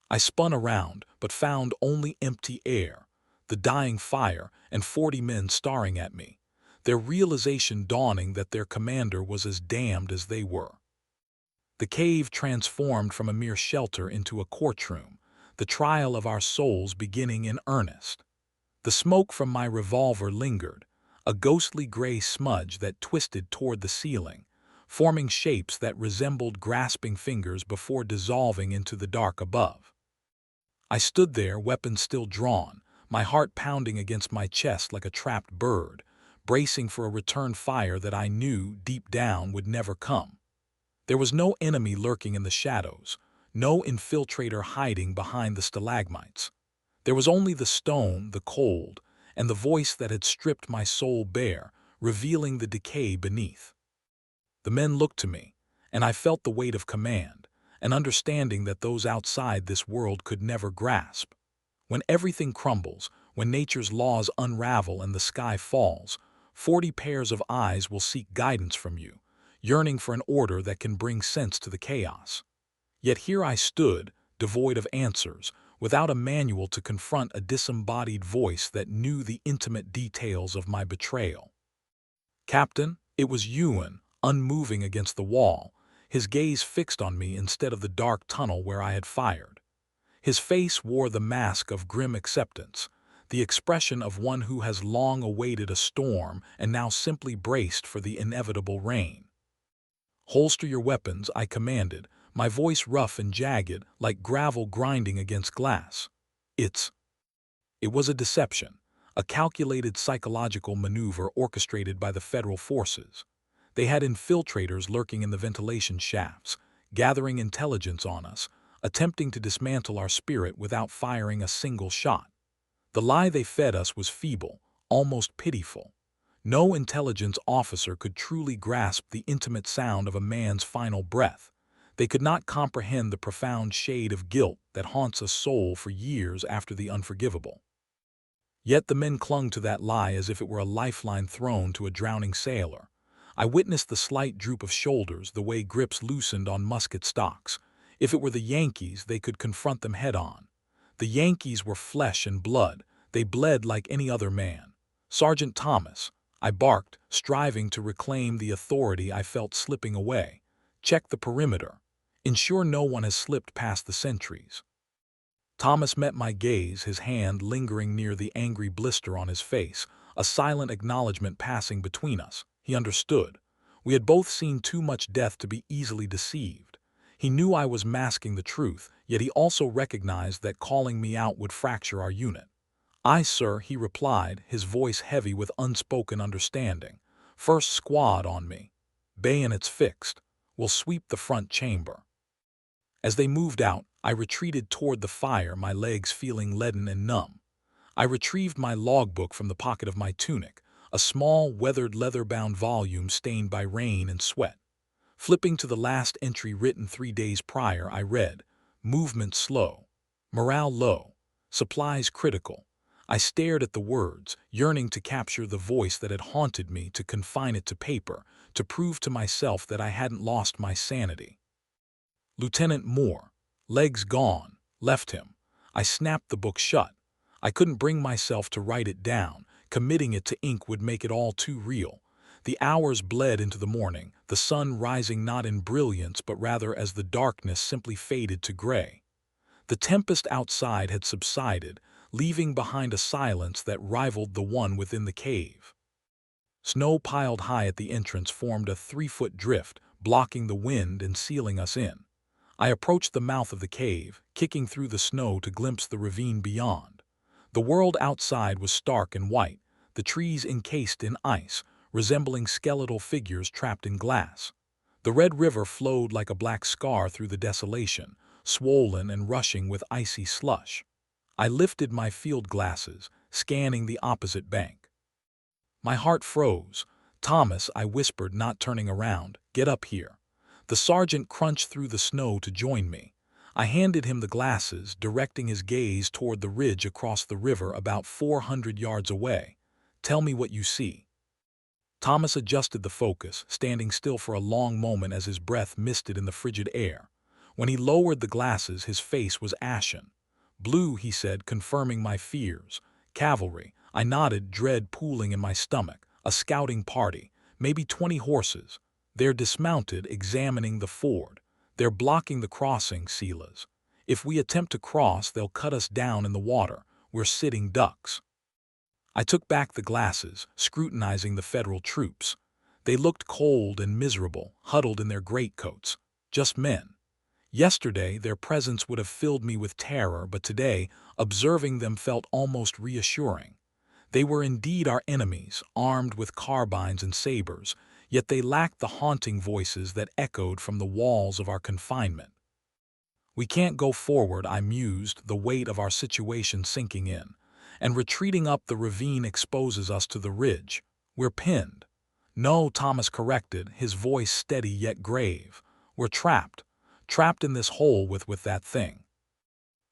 I spun around, but found only empty air, the dying fire, and 40 men staring at me, their realization dawning that their commander was as damned as they were. The cave transformed from a mere shelter into a courtroom. the trial of our souls beginning in earnest. The smoke from my revolver lingered, a ghostly gray smudge that twisted toward the ceiling, forming shapes that resembled grasping fingers before dissolving into the dark above. I stood there, weapon still drawn, my heart pounding against my chest like a trapped bird, bracing for a return fire that I knew, deep down, would never come. There was no enemy lurking in the shadows, no infiltrator hiding behind the stalagmites. There was only the stone, the cold, and the voice that had stripped my soul bare, revealing the decay beneath. The men looked to me, and I felt the weight of command, an understanding that those outside this world could never grasp. When everything crumbles, when nature's laws unravel and the sky falls, 40 pairs of eyes will seek guidance from you, yearning for an order that can bring sense to the chaos. Yet here I stood, devoid of answers, without a manual to confront a disembodied voice that knew the intimate details of my betrayal. "Captain," it was Ewan, unmoving against the wall, his gaze fixed on me instead of the dark tunnel where I had fired. His face wore the mask of grim acceptance, the expression of one who has long awaited a storm and now simply braced for the inevitable rain. "Holster your weapons," I commanded, my voice rough and jagged like gravel grinding against glass. It was a deception, a calculated psychological maneuver orchestrated by the federal forces. They had infiltrators lurking in the ventilation shafts, gathering intelligence on us, attempting to dismantle our spirit without firing a single shot. The lie they fed us was feeble, almost pitiful. No intelligence officer could truly grasp the intimate sound of a man's final breath. They could not comprehend the profound shade of guilt that haunts a soul for years after the unforgivable. Yet the men clung to that lie as if it were a lifeline thrown to a drowning sailor. I witnessed the slight droop of shoulders, the way grips loosened on musket stocks. If it were the Yankees, they could confront them head-on. The Yankees were flesh and blood. They bled like any other man. "Sergeant Thomas," I barked, striving to reclaim the authority I felt slipping away. "Check the perimeter. Ensure no one has slipped past the sentries." Thomas met my gaze, his hand lingering near the angry blister on his face, a silent acknowledgement passing between us. He understood. We had both seen too much death to be easily deceived. He knew I was masking the truth, yet he also recognized that calling me out would fracture our unit. "Aye, sir," he replied, his voice heavy with unspoken understanding. "First squad on me. Bayonets fixed. We'll sweep the front chamber." As they moved out, I retreated toward the fire, my legs feeling leaden and numb. I retrieved my logbook from the pocket of my tunic, a small, weathered, leather-bound volume stained by rain and sweat. Flipping to the last entry written 3 days prior, I read, "Movement slow. Morale low. Supplies critical." I stared at the words, yearning to capture the voice that had haunted me, to confine it to paper, to prove to myself that I hadn't lost my sanity. "Lieutenant Moore, legs gone, left him." I snapped the book shut. I couldn't bring myself to write it down. Committing it to ink would make it all too real. The hours bled into the morning, the sun rising not in brilliance but rather as the darkness simply faded to gray. The tempest outside had subsided, leaving behind a silence that rivaled the one within the cave. Snow piled high at the entrance formed a 3-foot drift, blocking the wind and sealing us in. I approached the mouth of the cave, kicking through the snow to glimpse the ravine beyond. The world outside was stark and white, the trees encased in ice, resembling skeletal figures trapped in glass. The Red River flowed like a black scar through the desolation, swollen and rushing with icy slush. I lifted my field glasses, scanning the opposite bank. My heart froze. "Thomas," I whispered, not turning around, "get up here." The sergeant crunched through the snow to join me. I handed him the glasses, directing his gaze toward the ridge across the river about 400 yards away. "Tell me what you see." Thomas adjusted the focus, standing still for a long moment as his breath misted in the frigid air. When he lowered the glasses, his face was ashen. "Blue," he said, confirming my fears. "Cavalry." I nodded, dread pooling in my stomach. "A scouting party, maybe 20 horses. They're dismounted, examining the ford. They're blocking the crossing, Silas." If we attempt to cross, they'll cut us down in the water. We're sitting ducks." I took back the glasses, scrutinizing the Federal troops. They looked cold and miserable, huddled in their greatcoats. Just men. Yesterday, their presence would have filled me with terror, but today, observing them felt almost reassuring. They were indeed our enemies, armed with carbines and sabers, yet they lacked the haunting voices that echoed from the walls of our confinement. "We can't go forward," I mused, the weight of our situation sinking in. "And retreating up the ravine exposes us to the ridge. We're pinned." "No," Thomas corrected, his voice steady yet grave. "We're trapped. Trapped in this hole with that thing."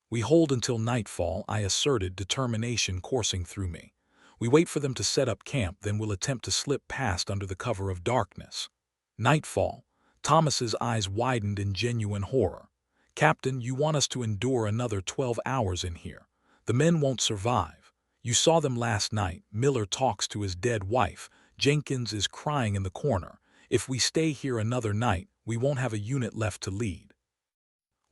"We hold until nightfall," I asserted, determination coursing through me. "We wait for them to set up camp, then we'll attempt to slip past under the cover of darkness." "Nightfall?" Thomas's eyes widened in genuine horror. "Captain, you want us to endure another 12 hours in here. The men won't survive. You saw them last night. Miller talks to his dead wife. Jenkins is crying in the corner. If we stay here another night, we won't have a unit left to lead."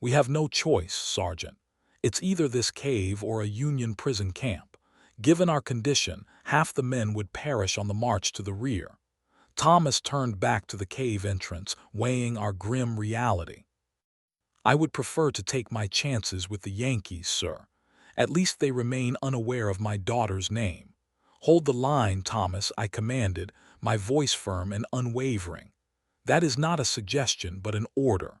"We have no choice, Sergeant. It's either this cave or a Union prison camp. Given our condition, half the men would perish on the march to the rear." Thomas turned back to the cave entrance, weighing our grim reality. "I would prefer to take my chances with the Yankees, sir. At least they remain unaware of my daughter's name." "Hold the line, Thomas," I commanded, my voice firm and unwavering. "That is not a suggestion, but an order."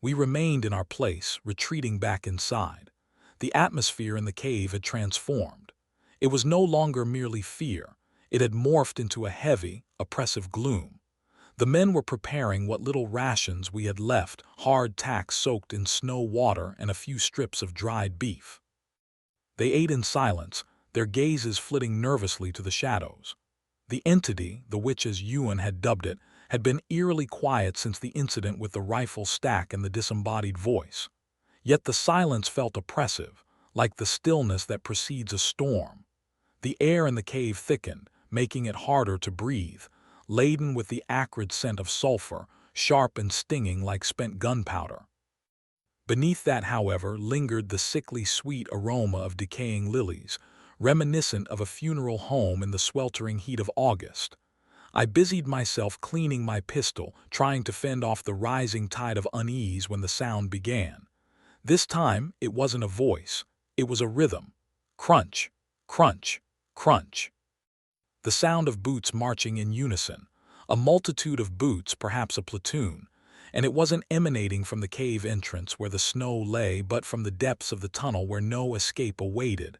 We remained in our place, retreating back inside. The atmosphere in the cave had transformed. It was no longer merely fear. It had morphed into a heavy, oppressive gloom. The men were preparing what little rations we had left, hardtack soaked in snow water and a few strips of dried beef. They ate in silence, their gazes flitting nervously to the shadows. The entity, the witch as Ewan had dubbed it, had been eerily quiet since the incident with the rifle stack and the disembodied voice. Yet the silence felt oppressive, like the stillness that precedes a storm. The air in the cave thickened, making it harder to breathe, laden with the acrid scent of sulfur, sharp and stinging like spent gunpowder. Beneath that, however, lingered the sickly sweet aroma of decaying lilies, reminiscent of a funeral home in the sweltering heat of August. I busied myself cleaning my pistol, trying to fend off the rising tide of unease when the sound began. This time, it wasn't a voice. It was a rhythm. Crunch, crunch, crunch. The sound of boots marching in unison. A multitude of boots, perhaps a platoon. And it wasn't emanating from the cave entrance where the snow lay, but from the depths of the tunnel where no escape awaited.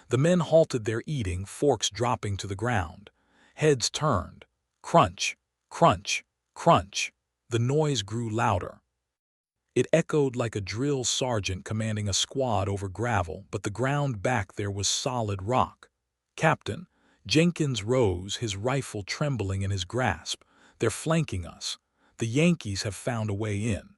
The men halted their eating, forks dropping to the ground. Heads turned. Crunch, crunch, crunch. The noise grew louder. It echoed like a drill sergeant commanding a squad over gravel, but the ground back there was solid rock. "Captain," Jenkins rose, his rifle trembling in his grasp. "They're flanking us. The Yankees have found a way in."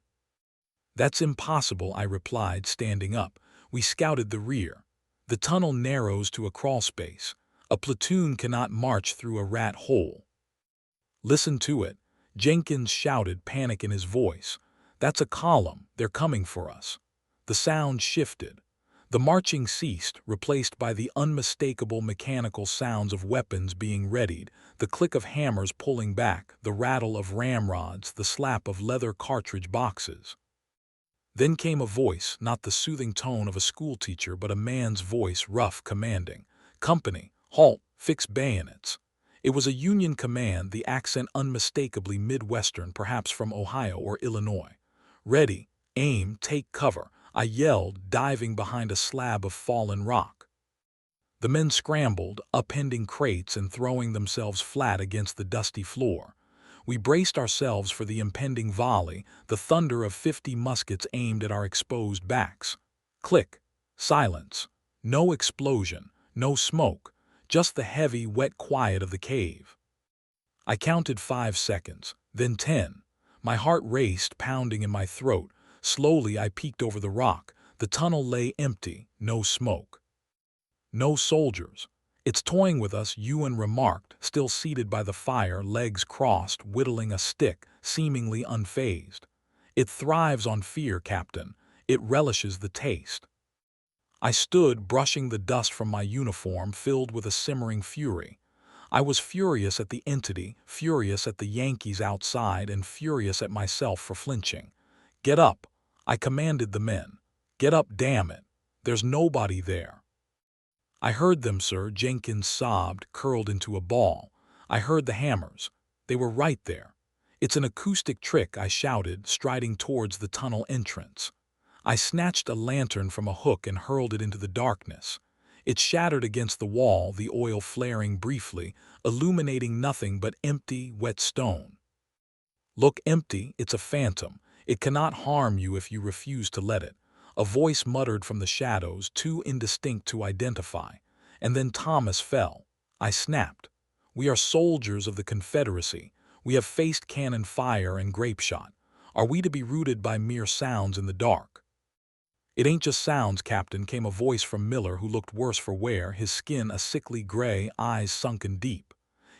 "That's impossible," I replied, standing up. "We scouted the rear. The tunnel narrows to a crawlspace. A platoon cannot march through a rat hole." "Listen to it," Jenkins shouted, panic in his voice. "That's a column. They're coming for us." The sound shifted. The marching ceased, replaced by the unmistakable mechanical sounds of weapons being readied, the click of hammers pulling back, the rattle of ramrods, the slap of leather cartridge boxes. Then came a voice, not the soothing tone of a schoolteacher, but a man's voice, rough, commanding. "Company, halt, fix bayonets." It was a Union command, the accent unmistakably Midwestern, perhaps from Ohio or Illinois. "Ready, aim, take cover," I yelled, diving behind a slab of fallen rock. The men scrambled, upending crates and throwing themselves flat against the dusty floor. We braced ourselves for the impending volley, the thunder of 50 muskets aimed at our exposed backs. Click. Silence. No explosion, no smoke, just the heavy, wet quiet of the cave. I counted 5 seconds, then 10. My heart raced, pounding in my throat. Slowly I peeked over the rock. The tunnel lay empty, no smoke. "No soldiers. It's toying with us," Ewan remarked, still seated by the fire, legs crossed, whittling a stick, seemingly unfazed. "It thrives on fear, Captain. It relishes the taste. I stood, brushing the dust from my uniform, filled with a simmering fury. I was furious at the entity, furious at the Yankees outside, and furious at myself for flinching. "Get up," I commanded the men. "Get up, damn it. There's nobody there." "I heard them, sir," Jenkins sobbed, curled into a ball. "I heard the hammers. They were right there." "It's an acoustic trick," I shouted, striding towards the tunnel entrance. I snatched a lantern from a hook and hurled it into the darkness. It shattered against the wall, the oil flaring briefly, illuminating nothing but empty, wet stone. "Look, empty, it's a phantom. It cannot harm you if you refuse to let it," a voice muttered from the shadows, too indistinct to identify. And then Thomas fell. I snapped. "We are soldiers of the Confederacy. We have faced cannon fire and grape shot. Are we to be routed by mere sounds in the dark?" "It ain't just sounds, Captain," came a voice from Miller, who looked worse for wear, his skin a sickly gray, eyes sunken deep.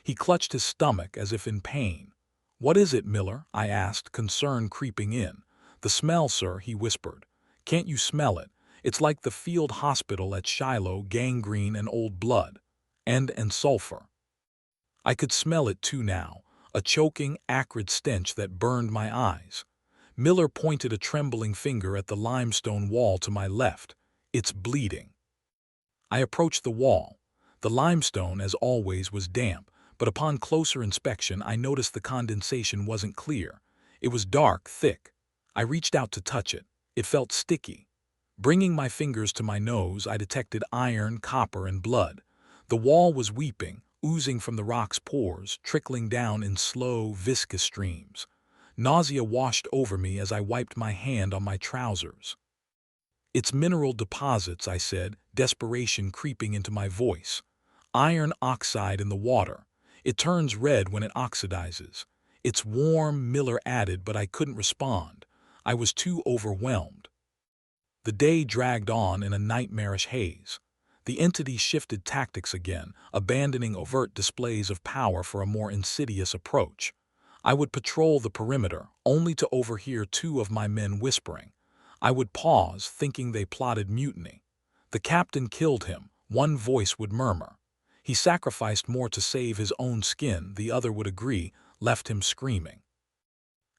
He clutched his stomach as if in pain. "What is it, Miller?" I asked, concern creeping in. "The smell, sir," he whispered. "Can't you smell it? It's like the field hospital at Shiloh, gangrene and old blood. And sulfur." I could smell it too now, a choking, acrid stench that burned my eyes. Miller pointed a trembling finger at the limestone wall to my left. "It's bleeding." I approached the wall. The limestone, as always, was damp, but upon closer inspection I noticed the condensation wasn't clear. It was dark, thick. I reached out to touch it. It felt sticky. Bringing my fingers to my nose, I detected iron, copper, and blood. The wall was weeping, oozing from the rock's pores, trickling down in slow, viscous streams. Nausea washed over me as I wiped my hand on my trousers. "It's mineral deposits," I said, desperation creeping into my voice. "Iron oxide in the water. It turns red when it oxidizes." "It's warm," Miller added, but I couldn't respond. I was too overwhelmed. The day dragged on in a nightmarish haze. The entity shifted tactics again, abandoning overt displays of power for a more insidious approach. I would patrol the perimeter, only to overhear two of my men whispering. I would pause, thinking they plotted mutiny. "The captain killed him," one voice would murmur. "He sacrificed more to save his own skin," the other would agree, left him screaming.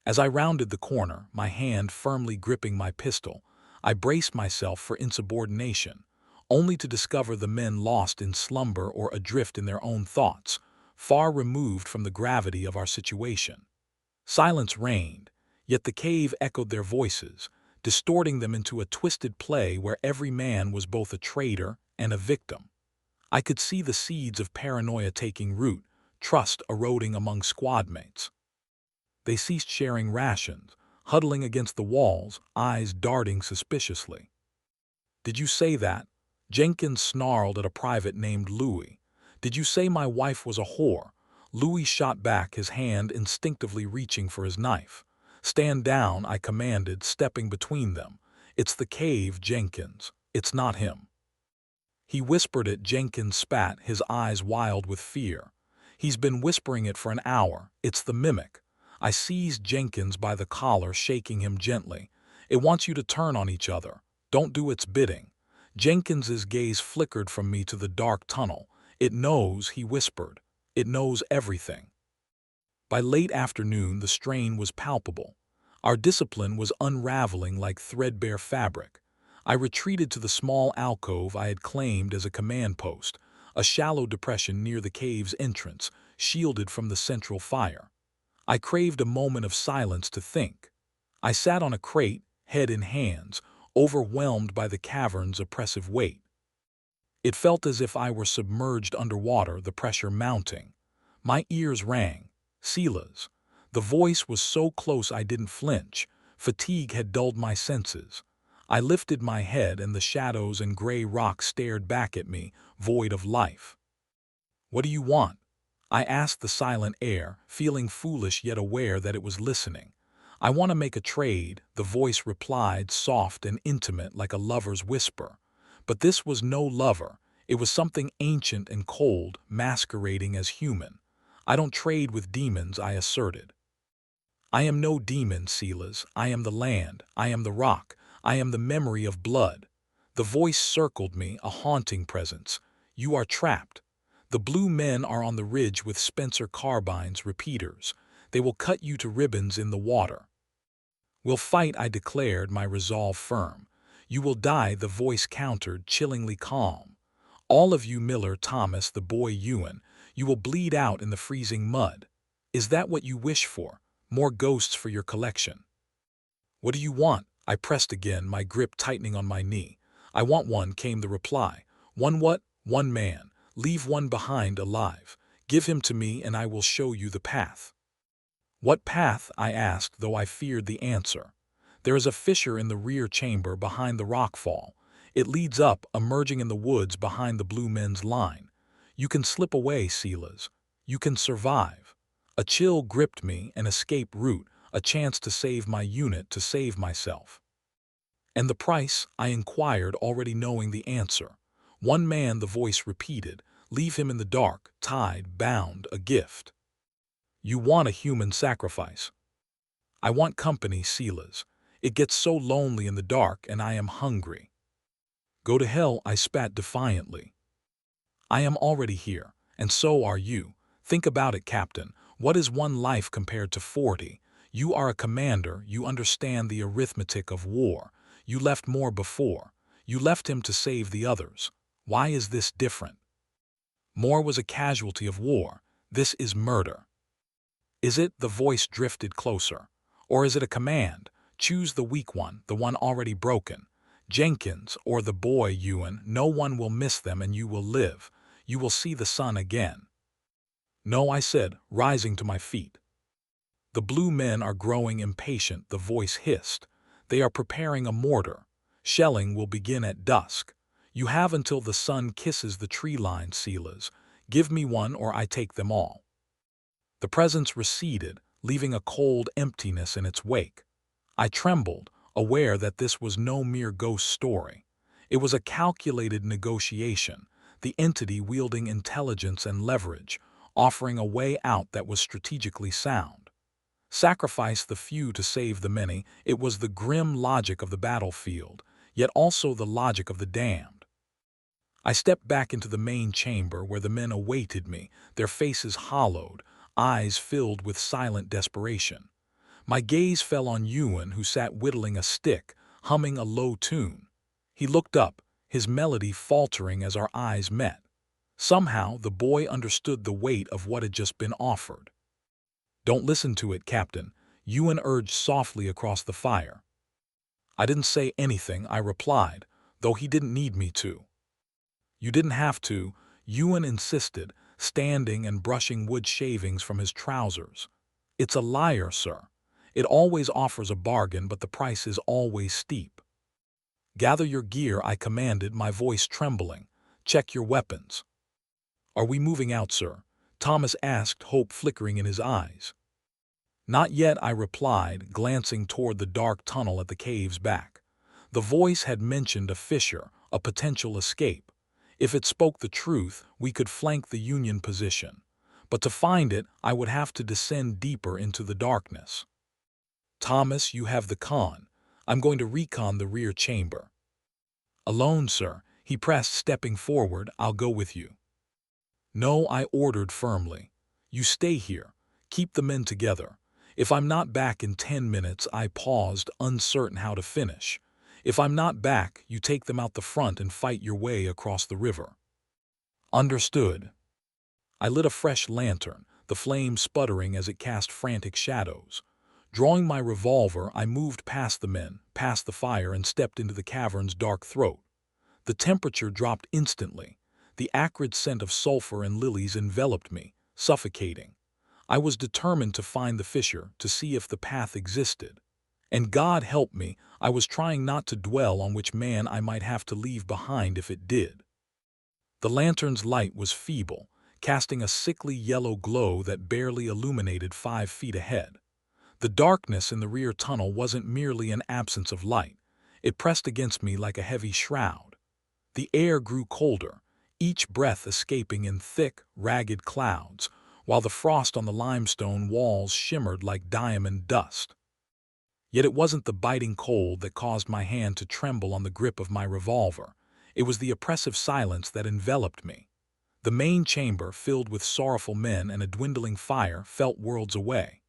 As I rounded the corner, my hand firmly gripping my pistol, I braced myself for insubordination, only to discover the men lost in slumber or adrift in their own thoughts, far removed from the gravity of our situation. Silence reigned, yet the cave echoed their voices, distorting them into a twisted play where every man was both a traitor and a victim. I could see the seeds of paranoia taking root, trust eroding among squadmates. They ceased sharing rations, huddling against the walls, eyes darting suspiciously. "Did you say that?" Jenkins snarled at a private named Louis. "Did you say my wife was a whore?" Louis shot back, his hand instinctively reaching for his knife. "Stand down," I commanded, stepping between them. "It's the cave, Jenkins. It's not him." He whispered it. Jenkins spat, his eyes wild with fear. "He's been whispering it for an hour. It's the mimic." I seized Jenkins by the collar, shaking him gently. "It wants you to turn on each other. Don't do its bidding." Jenkins's gaze flickered from me to the dark tunnel. "It knows," he whispered. "It knows everything." By late afternoon, the strain was palpable. Our discipline was unraveling like threadbare fabric. I retreated to the small alcove I had claimed as a command post, a shallow depression near the cave's entrance, shielded from the central fire. I craved a moment of silence to think. I sat on a crate, head in hands, overwhelmed by the cavern's oppressive weight. It felt as if I were submerged underwater, the pressure mounting. My ears rang. Sila's. The voice was so close I didn't flinch. Fatigue had dulled my senses. I lifted my head and the shadows and gray rock stared back at me, void of life. "What do you want?" I asked the silent air, feeling foolish yet aware that it was listening. "I want to make a trade," the voice replied, soft and intimate like a lover's whisper. But this was no lover. It was something ancient and cold, masquerading as human. "I don't trade with demons," I asserted. "I am no demon, Silas. I am the land. I am the rock. I am the memory of blood. The voice circled me, a haunting presence. You are trapped. The blue men are on the ridge with Spencer carbines, repeaters. They will cut you to ribbons in the water. We'll fight, I declared, my resolve firm. You will die, the voice countered, chillingly calm. All of you, Miller, Thomas, the boy Ewan, you will bleed out in the freezing mud. Is that what you wish for? More ghosts for your collection? What do you want? I pressed again, my grip tightening on my knee. I want one, came the reply. One what? One man. Leave one behind alive. Give him to me and I will show you the path. What path? I asked, though I feared the answer. There is a fissure in the rear chamber behind the rockfall. It leads up, emerging in the woods behind the blue men's line. You can slip away, Silas. You can survive. A chill gripped me, an escape route, a chance to save my unit, to save myself. And the price? I inquired, already knowing the answer. One man, the voice repeated. Leave him in the dark, tied, bound, a gift. You want a human sacrifice. I want company, Silas. It gets so lonely in the dark, and I am hungry. Go to hell, I spat defiantly. I am already here, and so are you. Think about it, Captain. What is one life compared to 40? You are a commander, you understand the arithmetic of war. You left more before. You left him to save the others. Why is this different? Moore was a casualty of war. This is murder. Is it? The voice drifted closer. Or is it a command? Choose the weak one, the one already broken. Jenkins, or the boy Ewan, no one will miss them and you will live. You will see the sun again. No, I said, rising to my feet. The blue men are growing impatient, the voice hissed. They are preparing a mortar. Shelling will begin at dusk. You have until the sun kisses the tree line, Silas. Give me one or I take them all. The presence receded, leaving a cold emptiness in its wake. I trembled, aware that this was no mere ghost story. It was a calculated negotiation, the entity wielding intelligence and leverage, offering a way out that was strategically sound. Sacrifice the few to save the many, it was the grim logic of the battlefield, yet also the logic of the damned. I stepped back into the main chamber where the men awaited me, their faces hollowed, eyes filled with silent desperation. My gaze fell on Ewan, who sat whittling a stick, humming a low tune. He looked up, his melody faltering as our eyes met. Somehow, the boy understood the weight of what had just been offered. Don't listen to it, Captain, Ewan urged softly across the fire. I didn't say anything, I replied, though he didn't need me to. You didn't have to, Ewan insisted, standing and brushing wood shavings from his trousers. It's a liar, sir. It always offers a bargain, but the price is always steep. Gather your gear, I commanded, my voice trembling. Check your weapons. Are we moving out, sir? Thomas asked, hope flickering in his eyes. Not yet, I replied, glancing toward the dark tunnel at the cave's back. The voice had mentioned a fissure, a potential escape. If it spoke the truth, we could flank the Union position. But to find it, I would have to descend deeper into the darkness. Thomas, you have the con. I'm going to recon the rear chamber. Alone, sir, he pressed, stepping forward. I'll go with you. No, I ordered firmly. You stay here. Keep the men together. If I'm not back in 10 minutes, I paused, uncertain how to finish. If I'm not back, you take them out the front and fight your way across the river. Understood. I lit a fresh lantern, the flame sputtering as it cast frantic shadows. Drawing my revolver, I moved past the men, past the fire, and stepped into the cavern's dark throat. The temperature dropped instantly. The acrid scent of sulfur and lilies enveloped me, suffocating. I was determined to find the fissure, to see if the path existed. And God help me, I was trying not to dwell on which man I might have to leave behind if it did. The lantern's light was feeble, casting a sickly yellow glow that barely illuminated 5 feet ahead. The darkness in the rear tunnel wasn't merely an absence of light. It pressed against me like a heavy shroud. The air grew colder, each breath escaping in thick, ragged clouds, while the frost on the limestone walls shimmered like diamond dust. Yet it wasn't the biting cold that caused my hand to tremble on the grip of my revolver. It was the oppressive silence that enveloped me. The main chamber, filled with sorrowful men and a dwindling fire, felt worlds away.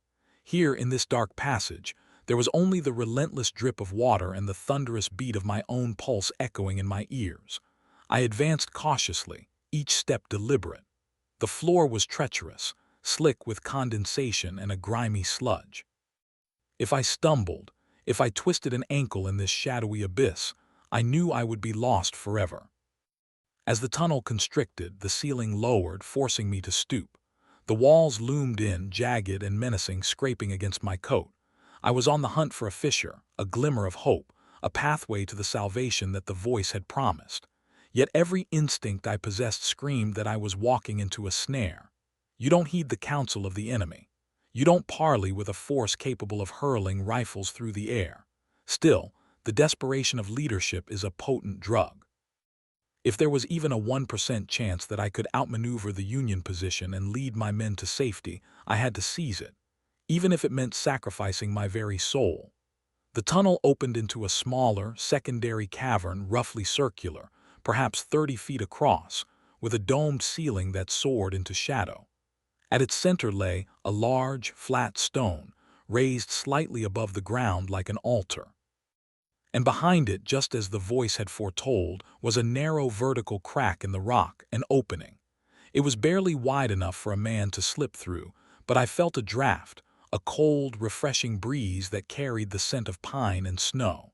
Here, in this dark passage, there was only the relentless drip of water and the thunderous beat of my own pulse echoing in my ears. I advanced cautiously, each step deliberate. The floor was treacherous, slick with condensation and a grimy sludge. If I stumbled, if I twisted an ankle in this shadowy abyss, I knew I would be lost forever. As the tunnel constricted, the ceiling lowered, forcing me to stoop. The walls loomed in, jagged and menacing, scraping against my coat. I was on the hunt for a fissure, a glimmer of hope, a pathway to the salvation that the voice had promised. Yet every instinct I possessed screamed that I was walking into a snare. You don't heed the counsel of the enemy. You don't parley with a force capable of hurling rifles through the air. Still, the desperation of leadership is a potent drug. If there was even a 1% chance that I could outmaneuver the Union position and lead my men to safety, I had to seize it, even if it meant sacrificing my very soul. The tunnel opened into a smaller, secondary cavern, roughly circular, perhaps 30 feet across, with a domed ceiling that soared into shadow. At its center lay a large, flat stone, raised slightly above the ground like an altar. And behind it, just as the voice had foretold, was a narrow vertical crack in the rock, an opening. It was barely wide enough for a man to slip through, but I felt a draft, a cold, refreshing breeze that carried the scent of pine and snow.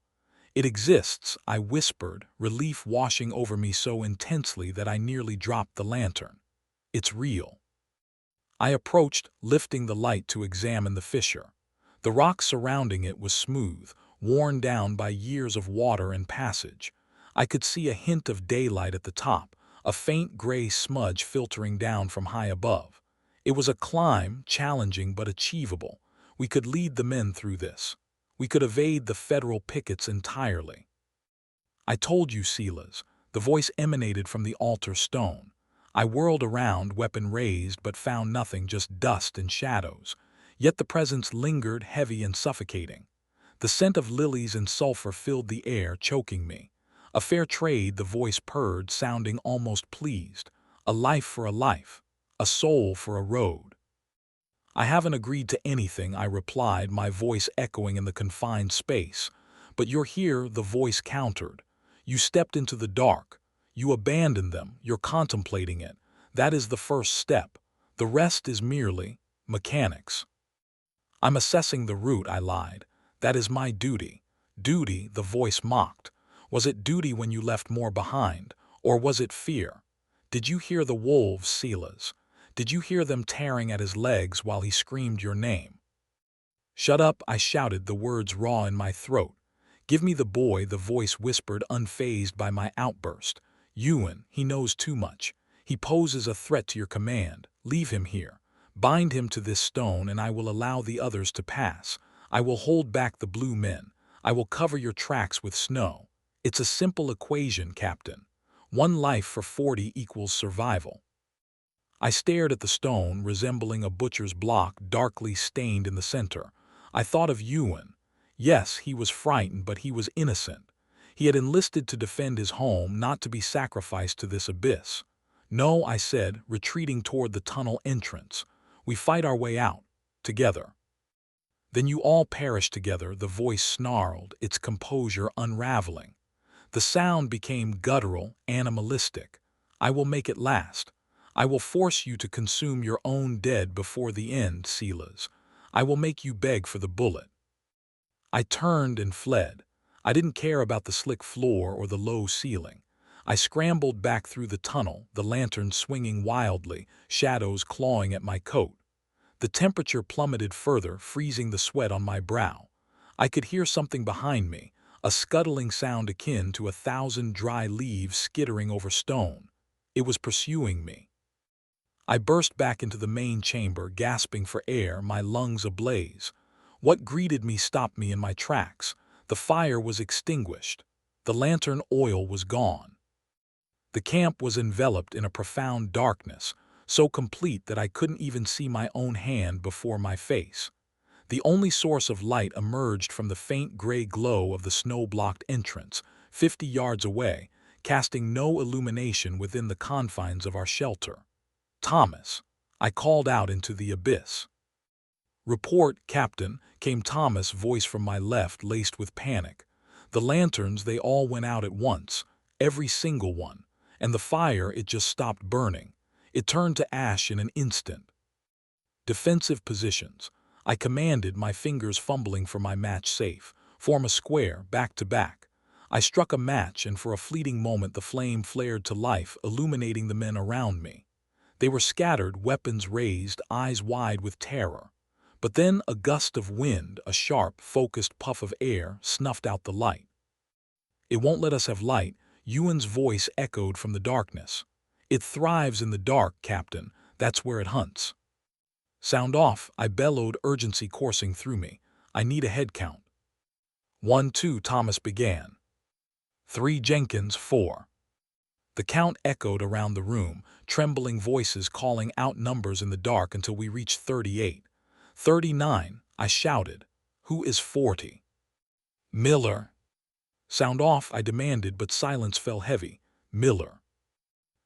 "It exists," I whispered, relief washing over me so intensely that I nearly dropped the lantern. "It's real." I approached, lifting the light to examine the fissure. The rock surrounding it was smooth, worn down by years of water and passage. I could see a hint of daylight at the top, a faint gray smudge filtering down from high above. It was a climb, challenging but achievable. We could lead the men through this. We could evade the federal pickets entirely. "I told you, Silas," the voice emanated from the altar stone. I whirled around, weapon raised, but found nothing, just dust and shadows. Yet the presence lingered, heavy and suffocating. The scent of lilies and sulfur filled the air, choking me. "A fair trade," the voice purred, sounding almost pleased. "A life for a life. A soul for a road." "I haven't agreed to anything," I replied, my voice echoing in the confined space. "But you're here," the voice countered. "You stepped into the dark. You abandoned them. You're contemplating it. That is the first step. The rest is merely mechanics." "I'm assessing the route," I lied. "That is my duty." "Duty," the voice mocked. "Was it duty when you left more behind? Or was it fear? Did you hear the wolves, Silas? Did you hear them tearing at his legs while he screamed your name?" "Shut up," I shouted, the words raw in my throat. "Give me the boy," the voice whispered, unfazed by my outburst. "Ewan, he knows too much. He poses a threat to your command. Leave him here. Bind him to this stone, and I will allow the others to pass. I will hold back the blue men. I will cover your tracks with snow. It's a simple equation, Captain. 1 life for 40 equals survival." I stared at the stone, resembling a butcher's block, darkly stained in the center. I thought of Ewan. Yes, he was frightened, but he was innocent. He had enlisted to defend his home, not to be sacrificed to this abyss. "No," I said, retreating toward the tunnel entrance. "We fight our way out, together." "Then you all perish together," the voice snarled, its composure unraveling. The sound became guttural, animalistic. "I will make it last. I will force you to consume your own dead before the end, Silas. I will make you beg for the bullet." I turned and fled. I didn't care about the slick floor or the low ceiling. I scrambled back through the tunnel, the lantern swinging wildly, shadows clawing at my coat. The temperature plummeted further, freezing the sweat on my brow. I could hear something behind me, a scuttling sound akin to 1,000 dry leaves skittering over stone. It was pursuing me. I burst back into the main chamber, gasping for air, my lungs ablaze. What greeted me stopped me in my tracks. The fire was extinguished. The lantern oil was gone. The camp was enveloped in a profound darkness, so complete that I couldn't even see my own hand before my face. The only source of light emerged from the faint gray glow of the snow-blocked entrance, 50 yards away, casting no illumination within the confines of our shelter. "Thomas," I called out into the abyss. "Report, Captain," came Thomas' voice from my left, laced with panic. "The lanterns, they all went out at once, every single one, and the fire, it just stopped burning. It turned to ash in an instant." "Defensive positions," I commanded, my fingers fumbling for my match safe. "Form a square, back to back." I struck a match, and for a fleeting moment the flame flared to life, illuminating the men around me. They were scattered, weapons raised, eyes wide with terror. But then a gust of wind, a sharp, focused puff of air, snuffed out the light. "It won't let us have light," Ewan's voice echoed from the darkness. "It thrives in the dark, Captain. That's where it hunts." "Sound off," I bellowed, urgency coursing through me. "I need a head count." 1, 2, Thomas began. 3, Jenkins, 4. The count echoed around the room, trembling voices calling out numbers in the dark until we reached 38. 39, I shouted. "Who is 40? "Miller." "Sound off," I demanded, but silence fell heavy. "Miller."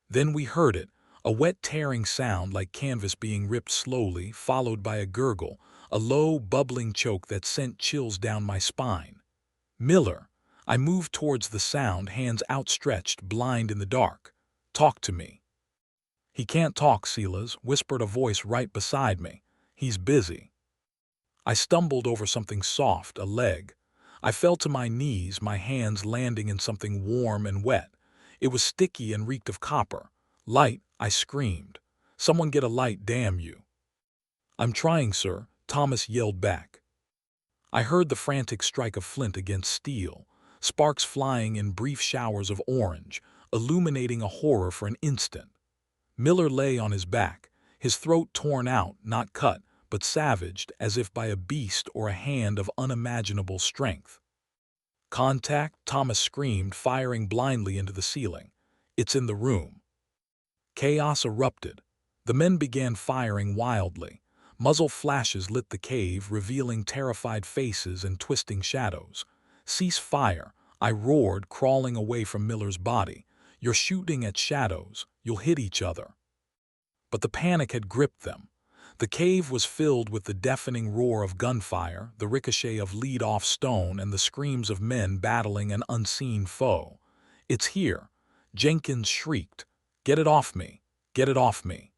Then we heard it, a wet tearing sound like canvas being ripped slowly, followed by a gurgle, a low, bubbling choke that sent chills down my spine. "Miller." I moved towards the sound, hands outstretched, blind in the dark. "Talk to me." "He can't talk, Silas," whispered a voice right beside me. "He's busy." I stumbled over something soft, a leg. I fell to my knees, my hands landing in something warm and wet. It was sticky and reeked of copper. "Light," I screamed. "Someone get a light, damn you." "I'm trying, sir," Thomas yelled back. I heard the frantic strike of flint against steel, sparks flying in brief showers of orange, illuminating a horror for an instant. Miller lay on his back, his throat torn out, not cut, but savaged, as if by a beast or a hand of unimaginable strength. "Contact," Thomas screamed, firing blindly into the ceiling. "It's in the room." Chaos erupted. The men began firing wildly. Muzzle flashes lit the cave, revealing terrified faces and twisting shadows. "Cease fire," I roared, crawling away from Miller's body. "You're shooting at shadows. You'll hit each other." But the panic had gripped them. The cave was filled with the deafening roar of gunfire, the ricochet of lead-off stone, and the screams of men battling an unseen foe. "It's here," Jenkins shrieked. "Get it off me! Get it off me!"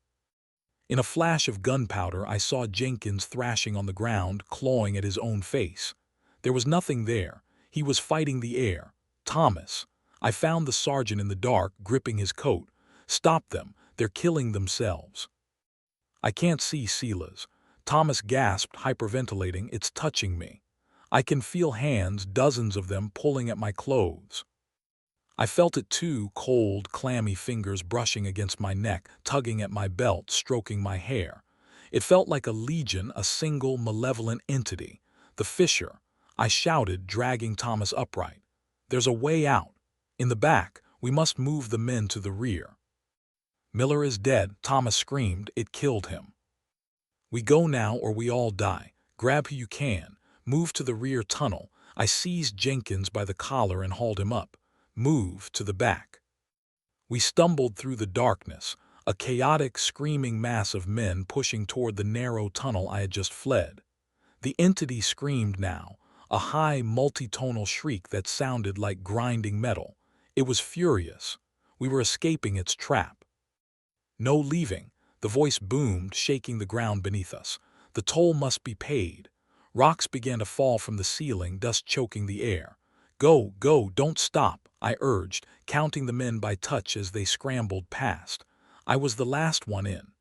In a flash of gunpowder, I saw Jenkins thrashing on the ground, clawing at his own face. There was nothing there. He was fighting the air. "Thomas." I found the sergeant in the dark, gripping his coat. "Stop them. They're killing themselves." "I can't see, Silas." Thomas gasped, hyperventilating. "It's touching me. I can feel hands, dozens of them, pulling at my clothes." I felt it too, cold, clammy fingers brushing against my neck, tugging at my belt, stroking my hair. It felt like a legion, a single, malevolent entity. "The Fisher," I shouted, dragging Thomas upright. "There's a way out. In the back. We must move the men to the rear." "Miller is dead," Thomas screamed. "It killed him." "We go now or we all die. Grab who you can. Move to the rear tunnel." I seized Jenkins by the collar and hauled him up. "Move to the back." We stumbled through the darkness, a chaotic, screaming mass of men pushing toward the narrow tunnel I had just fled. The entity screamed now, a high, multitonal shriek that sounded like grinding metal. It was furious. We were escaping its trap. "No leaving," the voice boomed, shaking the ground beneath us. "The toll must be paid." Rocks began to fall from the ceiling, dust choking the air. "Go, go, don't stop," I urged, counting the men by touch as they scrambled past. I was the last one in.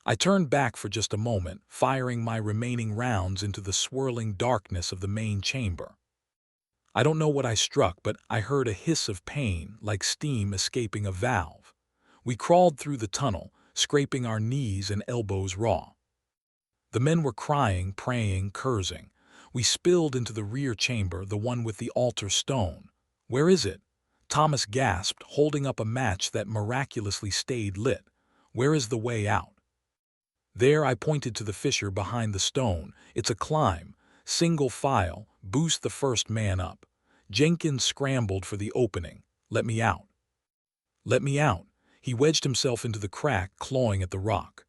I turned back for just a moment, firing my remaining rounds into the swirling darkness of the main chamber. I don't know what I struck, but I heard a hiss of pain, like steam escaping a valve. We crawled through the tunnel, scraping our knees and elbows raw. The men were crying, praying, cursing. We spilled into the rear chamber, the one with the altar stone. "Where is it?" Thomas gasped, holding up a match that miraculously stayed lit. "Where is the way out?" "There," I pointed to the fissure behind the stone. "It's a climb. Single file, boost the first man up. Jenkins scrambled for the opening. Let me out. Let me out. He wedged himself into the crack, clawing at the rock.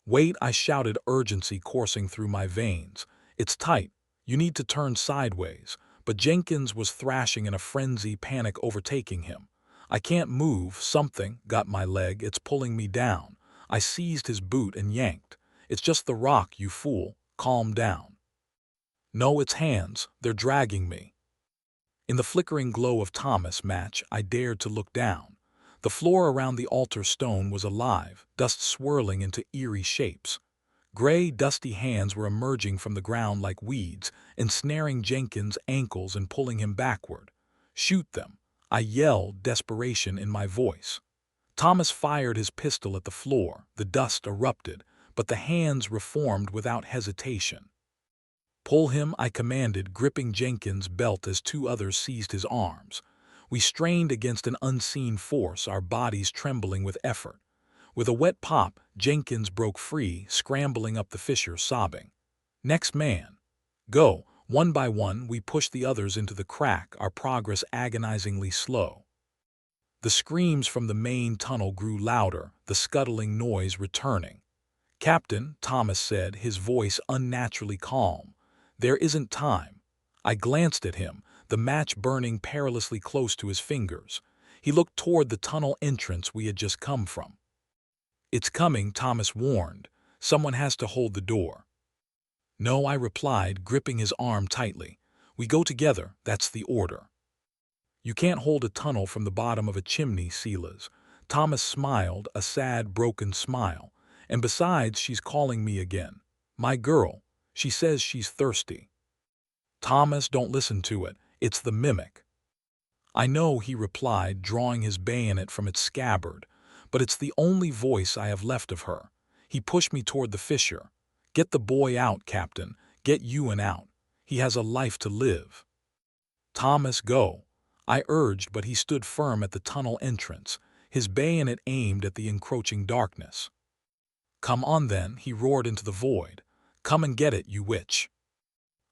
Wait, I shouted, urgency coursing through my veins. It's tight. You need to turn sideways. But Jenkins was thrashing in a frenzy, panic overtaking him. I can't move. Something got my leg. It's pulling me down. I seized his boot and yanked. It's just the rock, you fool. Calm down. No, it's hands. They're dragging me. In the flickering glow of Thomas' match, I dared to look down. The floor around the altar stone was alive, dust swirling into eerie shapes. Gray, dusty hands were emerging from the ground like weeds, ensnaring Jenkins' ankles and pulling him backward. Shoot them. I yelled, desperation in my voice. Thomas fired his pistol at the floor. The dust erupted, but the hands reformed without hesitation. Pull him, I commanded, gripping Jenkins' belt as two others seized his arms. We strained against an unseen force, our bodies trembling with effort. With a wet pop, Jenkins broke free, scrambling up the fissure, sobbing. Next man. Go. One by one, we pushed the others into the crack, our progress agonizingly slow. The screams from the main tunnel grew louder, the scuttling noise returning. Captain, Thomas said, his voice unnaturally calm. There isn't time. I glanced at him, the match burning perilously close to his fingers. He looked toward the tunnel entrance we had just come from. It's coming, Thomas warned. Someone has to hold the door. No, I replied, gripping his arm tightly. We go together, that's the order. You can't hold a tunnel from the bottom of a chimney, Silas. Thomas smiled, a sad, broken smile. And besides, she's calling me again. My girl. She says she's thirsty. Thomas, don't listen to it. It's the mimic. I know, he replied, drawing his bayonet from its scabbard, but it's the only voice I have left of her. He pushed me toward the fissure. Get the boy out, Captain. Get Ewan out. He has a life to live. Thomas, go. I urged, but he stood firm at the tunnel entrance, his bayonet aimed at the encroaching darkness. Come on then, he roared into the void. Come and get it, you witch.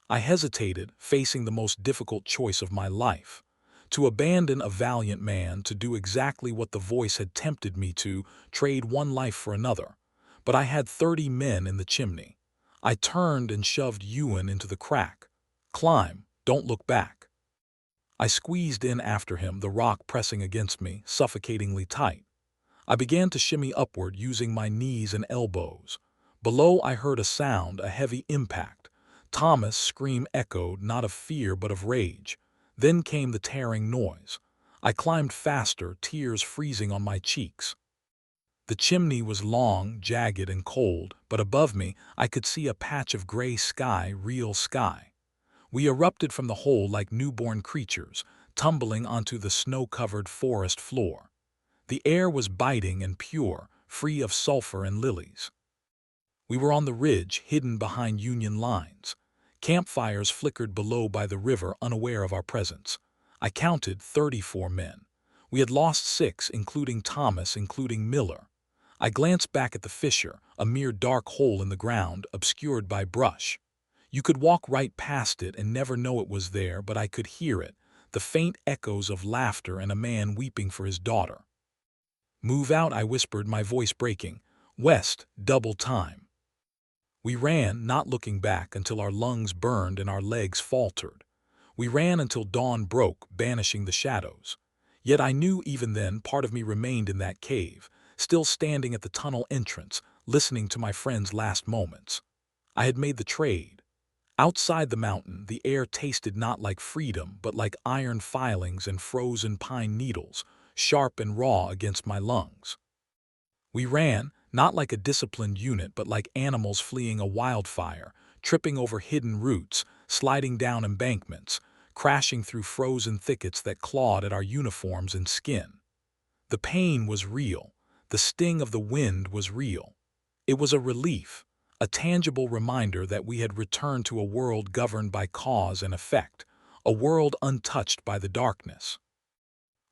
I hesitated, facing the most difficult choice of my life. To abandon a valiant man, to do exactly what the voice had tempted me to, trade one life for another. But I had 30 men in the chimney. I turned and shoved Ewan into the crack. Climb, don't look back. I squeezed in after him, the rock pressing against me, suffocatingly tight. I began to shimmy upward, using my knees and elbows. Below I heard a sound, a heavy impact. Thomas' scream echoed, not of fear but of rage. Then came the tearing noise. I climbed faster, tears freezing on my cheeks. The chimney was long, jagged and cold, but above me I could see a patch of gray sky, real sky. We erupted from the hole like newborn creatures, tumbling onto the snow-covered forest floor. The air was biting and pure, free of sulfur and lilies. We were on the ridge, hidden behind Union lines. Campfires flickered below by the river, unaware of our presence. I counted 34 men. We had lost 6, including Thomas, including Miller. I glanced back at the fissure, a mere dark hole in the ground, obscured by brush. You could walk right past it and never know it was there, but I could hear it, the faint echoes of laughter and a man weeping for his daughter. Move out, I whispered, my voice breaking. West, double time. We ran, not looking back, until our lungs burned and our legs faltered. We ran until dawn broke, banishing the shadows. Yet I knew even then part of me remained in that cave, still standing at the tunnel entrance, listening to my friend's last moments. I had made the trade. Outside the mountain, the air tasted not like freedom, but like iron filings and frozen pine needles, sharp and raw against my lungs. We ran, not like a disciplined unit, but like animals fleeing a wildfire, tripping over hidden roots, sliding down embankments, crashing through frozen thickets that clawed at our uniforms and skin. The pain was real. The sting of the wind was real. It was a relief, a tangible reminder that we had returned to a world governed by cause and effect, a world untouched by the darkness.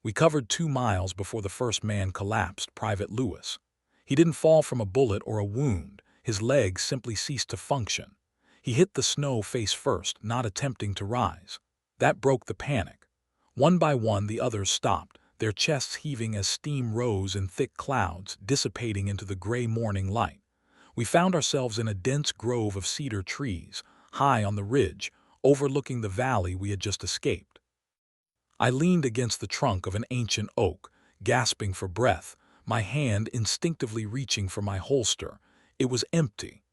We covered 2 miles before the first man collapsed, Private Lewis. He didn't fall from a bullet or a wound. His legs simply ceased to function. He hit the snow face first, not attempting to rise. That broke the panic. One by one the others stopped, their chests heaving as steam rose in thick clouds, dissipating into the gray morning light. We found ourselves in a dense grove of cedar trees, high on the ridge, overlooking the valley we had just escaped. I leaned against the trunk of an ancient oak, gasping for breath, my hand instinctively reaching for my holster. It was empty.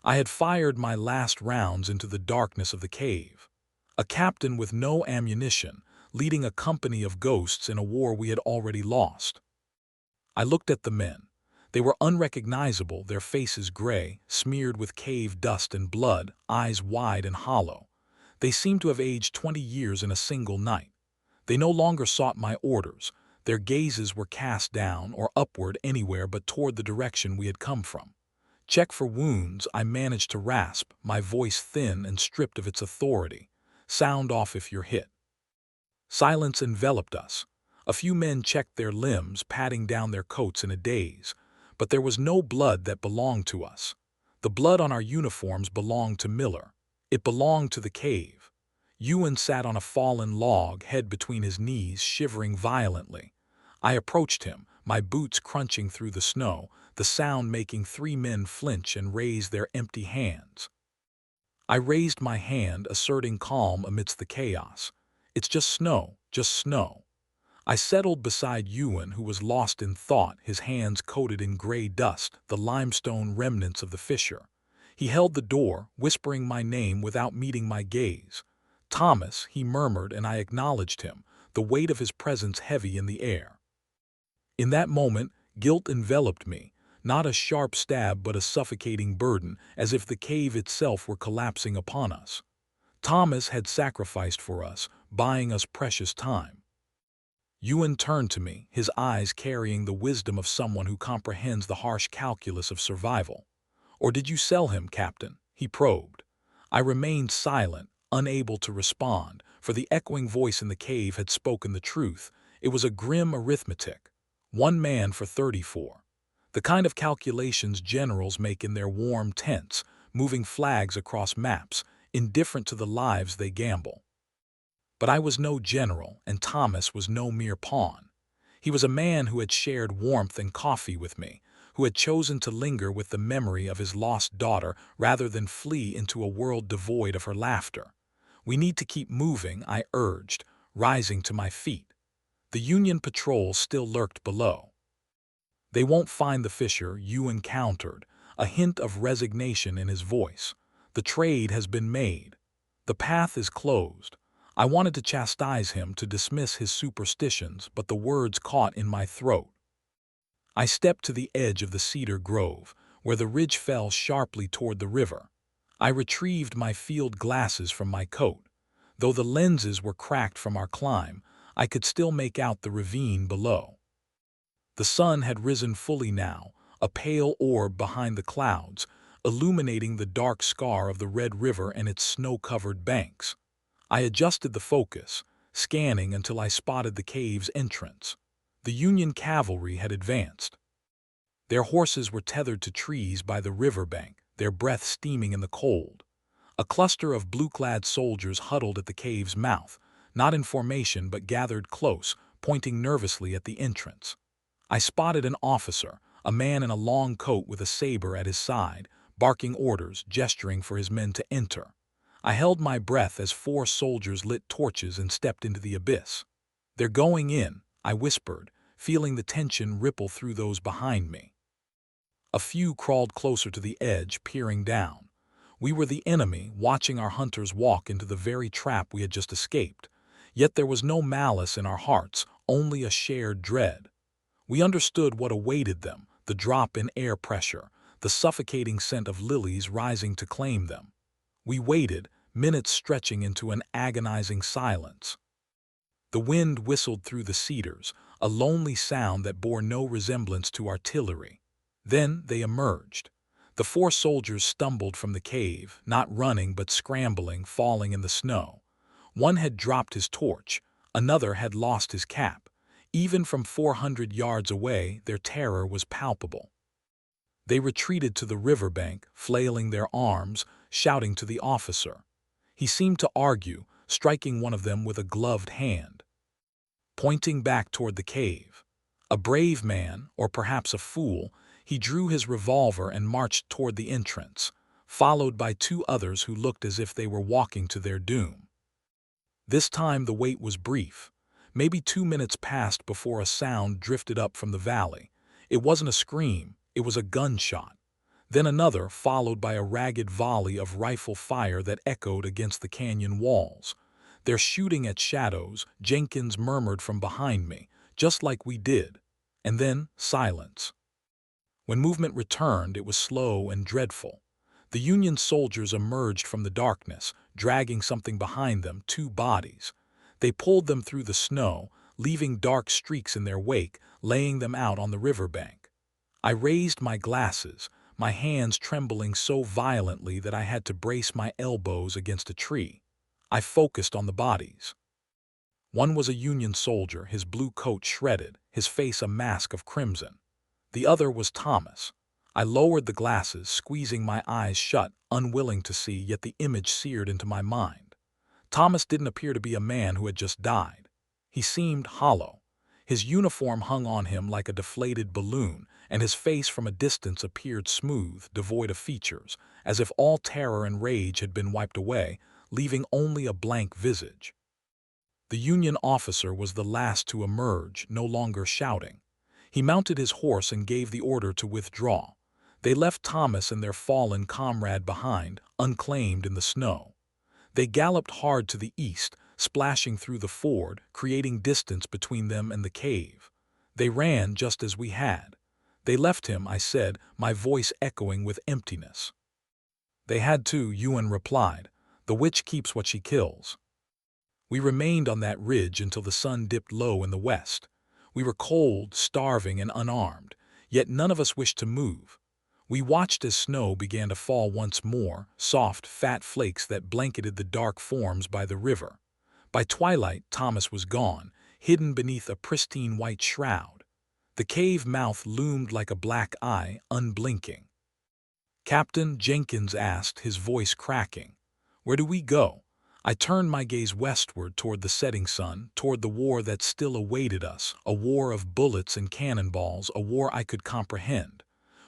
I had fired my last rounds into the darkness of the cave. A captain with no ammunition, leading a company of ghosts in a war we had already lost. I looked at the men. They were unrecognizable, their faces gray, smeared with cave dust and blood, eyes wide and hollow. They seemed to have aged 20 years in a single night. They no longer sought my orders. Their gazes were cast down or upward anywhere but toward the direction we had come from. "Check for wounds," I managed to rasp, my voice thin and stripped of its authority. "Sound off if you're hit." Silence enveloped us. A few men checked their limbs, patting down their coats in a daze. But there was no blood that belonged to us. The blood on our uniforms belonged to Miller. It belonged to the cave. Ewan sat on a fallen log, head between his knees, shivering violently. I approached him, my boots crunching through the snow, the sound making 3 men flinch and raise their empty hands. I raised my hand, asserting calm amidst the chaos. "It's just snow, just snow." I settled beside Ewan, who was lost in thought, his hands coated in gray dust, the limestone remnants of the fissure. He held the door, whispering my name without meeting my gaze. "Thomas," he murmured, and I acknowledged him, the weight of his presence heavy in the air. In that moment, guilt enveloped me, not a sharp stab but a suffocating burden, as if the cave itself were collapsing upon us. Thomas had sacrificed for us, buying us precious time. Ewan turned to me, his eyes carrying the wisdom of someone who comprehends the harsh calculus of survival. "Or did you sell him, Captain?" he probed. I remained silent, unable to respond, for the echoing voice in the cave had spoken the truth. It was a grim arithmetic. 1 man for 34. The kind of calculations generals make in their warm tents, moving flags across maps, indifferent to the lives they gamble. But I was no general, and Thomas was no mere pawn. He was a man who had shared warmth and coffee with me, who had chosen to linger with the memory of his lost daughter rather than flee into a world devoid of her laughter. "We need to keep moving," I urged, rising to my feet. The Union patrol still lurked below. "They won't find the fissure," Ewan countered, a hint of resignation in his voice. "The trade has been made. The path is closed." I wanted to chastise him, to dismiss his superstitions, but the words caught in my throat. I stepped to the edge of the cedar grove, where the ridge fell sharply toward the river. I retrieved my field glasses from my coat. Though the lenses were cracked from our climb, I could still make out the ravine below. The sun had risen fully now, a pale orb behind the clouds, illuminating the dark scar of the Red River and its snow-covered banks. I adjusted the focus, scanning until I spotted the cave's entrance. The Union cavalry had advanced. Their horses were tethered to trees by the riverbank, their breath steaming in the cold. A cluster of blue-clad soldiers huddled at the cave's mouth, not in formation but gathered close, pointing nervously at the entrance. I spotted an officer, a man in a long coat with a saber at his side, barking orders, gesturing for his men to enter. I held my breath as 4 soldiers lit torches and stepped into the abyss. "They're going in," I whispered, feeling the tension ripple through those behind me. A few crawled closer to the edge, peering down. We were the enemy, watching our hunters walk into the very trap we had just escaped. Yet there was no malice in our hearts, only a shared dread. We understood what awaited them, the drop in air pressure, the suffocating scent of lilies rising to claim them. We waited, minutes stretching into an agonizing silence. The wind whistled through the cedars, a lonely sound that bore no resemblance to artillery. Then they emerged. The 4 soldiers stumbled from the cave, not running but scrambling, falling in the snow. One had dropped his torch, another had lost his cap. Even from 400 yards away, their terror was palpable. They retreated to the riverbank, flailing their arms, shouting to the officer. He seemed to argue, striking one of them with a gloved hand, pointing back toward the cave. A brave man, or perhaps a fool, he drew his revolver and marched toward the entrance, followed by two others who looked as if they were walking to their doom. This time the wait was brief. Maybe 2 minutes passed before a sound drifted up from the valley. It wasn't a scream, it was a gunshot. Then another, followed by a ragged volley of rifle fire that echoed against the canyon walls. "They're shooting at shadows," Jenkins murmured from behind me, "just like we did." And then silence. When movement returned, it was slow and dreadful. The Union soldiers emerged from the darkness, dragging something behind them, 2 bodies. They pulled them through the snow, leaving dark streaks in their wake, laying them out on the riverbank. I raised my glasses, my hands trembling so violently that I had to brace my elbows against a tree. I focused on the bodies. One was a Union soldier, his blue coat shredded, his face a mask of crimson. The other was Thomas. I lowered the glasses, squeezing my eyes shut, unwilling to see, yet the image seared into my mind. Thomas didn't appear to be a man who had just died. He seemed hollow. His uniform hung on him like a deflated balloon, and his face from a distance appeared smooth, devoid of features, as if all terror and rage had been wiped away, leaving only a blank visage. The Union officer was the last to emerge, no longer shouting. He mounted his horse and gave the order to withdraw. They left Thomas and their fallen comrade behind, unclaimed in the snow. They galloped hard to the east, splashing through the ford, creating distance between them and the cave. They ran just as we had. They left him, I said, my voice echoing with emptiness. They had to, Ewan replied. The witch keeps what she kills. We remained on that ridge until the sun dipped low in the west. We were cold, starving, and unarmed, yet none of us wished to move. We watched as snow began to fall once more, soft, fat flakes that blanketed the dark forms by the river. By twilight, Thomas was gone, hidden beneath a pristine white shroud. The cave mouth loomed like a black eye, unblinking. "Captain," Jenkins asked, his voice cracking, "where do we go?" I turned my gaze westward toward the setting sun, toward the war that still awaited us, a war of bullets and cannonballs, a war I could comprehend.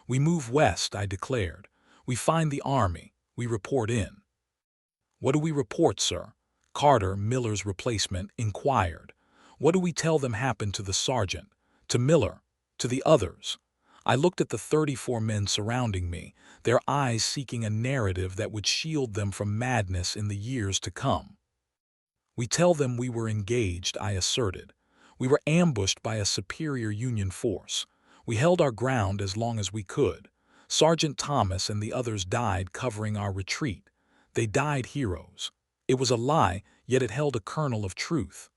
"We move west," I declared. "We find the army. We report in." "What do we report, sir?" Carter, Miller's replacement, inquired. "What do we tell them happened to the sergeant, to Miller, to the others?" I looked at the 34 men surrounding me, their eyes seeking a narrative that would shield them from madness in the years to come. "We tell them we were engaged," I asserted. "We were ambushed by a superior Union force. We held our ground as long as we could. Sergeant Thomas and the others died covering our retreat. They died heroes." It was a lie, yet it held a kernel of truth.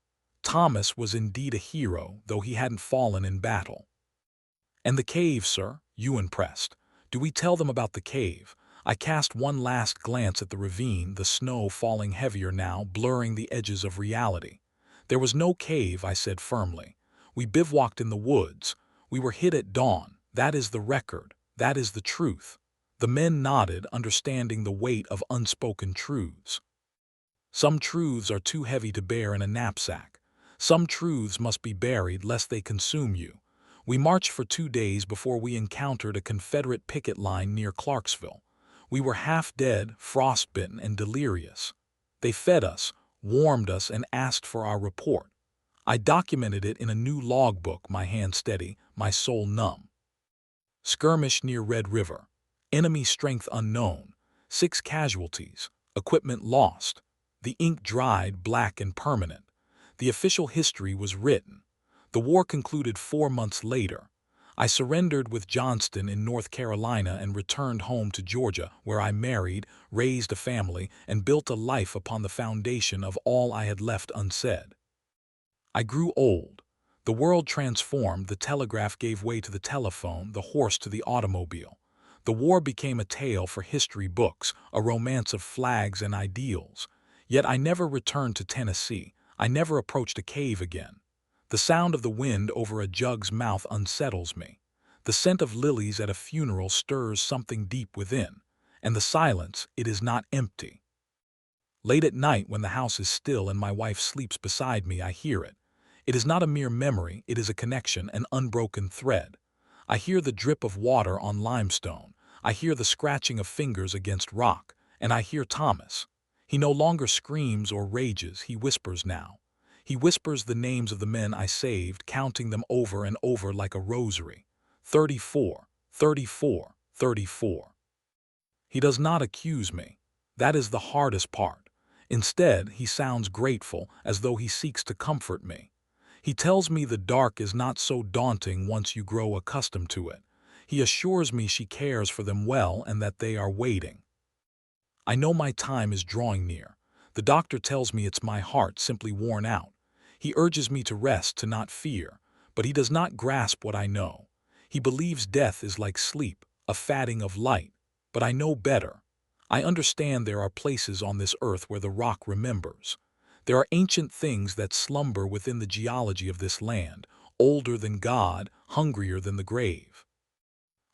Thomas was indeed a hero, though he hadn't fallen in battle. "And the cave, sir?" Ewan pressed. "Do we tell them about the cave?" I cast one last glance at the ravine, the snow falling heavier now, blurring the edges of reality. "There was no cave," I said firmly. "We bivouacked in the woods. We were hit at dawn. That is the record. That is the truth." The men nodded, understanding the weight of unspoken truths. Some truths are too heavy to bear in a knapsack. Some truths must be buried lest they consume you. We marched for 2 days before we encountered a Confederate picket line near Clarksville. We were half dead, frostbitten, and delirious. They fed us, warmed us, and asked for our report. I documented it in a new logbook, my hand steady, my soul numb. "Skirmish near Red River. Enemy strength unknown. 6 casualties. Equipment lost." The ink dried, black and permanent. The official history was written. The war concluded 4 months later. I surrendered with Johnston in North Carolina and returned home to Georgia, where I married, raised a family, and built a life upon the foundation of all I had left unsaid. I grew old. The world transformed, the telegraph gave way to the telephone, the horse to the automobile. The war became a tale for history books, a romance of flags and ideals. Yet I never returned to Tennessee. I never approached a cave again. The sound of the wind over a jug's mouth unsettles me. The scent of lilies at a funeral stirs something deep within. And the silence, it is not empty. Late at night when the house is still and my wife sleeps beside me, I hear it. It is not a mere memory, it is a connection, an unbroken thread. I hear the drip of water on limestone. I hear the scratching of fingers against rock. And I hear Thomas. He no longer screams or rages, he whispers now. He whispers the names of the men I saved, counting them over and over like a rosary. 34, 34, 34. He does not accuse me. That is the hardest part. Instead, he sounds grateful, as though he seeks to comfort me. He tells me the dark is not so daunting once you grow accustomed to it. He assures me she cares for them well and that they are waiting. I know my time is drawing near. The doctor tells me it's my heart simply worn out. He urges me to rest, to not fear, but he does not grasp what I know. He believes death is like sleep, a fading of light, but I know better. I understand there are places on this earth where the rock remembers. There are ancient things that slumber within the geology of this land, older than God, hungrier than the grave.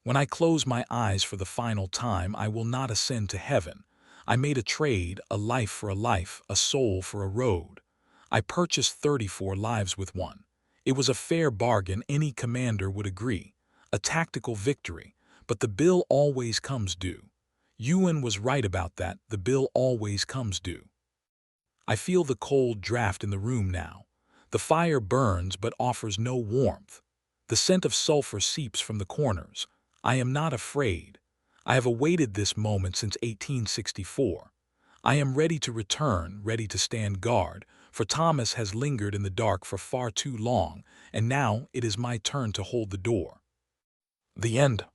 When I close my eyes for the final time, I will not ascend to heaven. I made a trade, a life for a life, a soul for a road. I purchased 34 lives with one. It was a fair bargain, any commander would agree. A tactical victory, but the bill always comes due. Ewan was right about that, the bill always comes due. I feel the cold draft in the room now. The fire burns but offers no warmth. The scent of sulfur seeps from the corners. I am not afraid. I have awaited this moment since 1864. I am ready to return, ready to stand guard, for Thomas has lingered in the dark for far too long, and now it is my turn to hold the door. The end.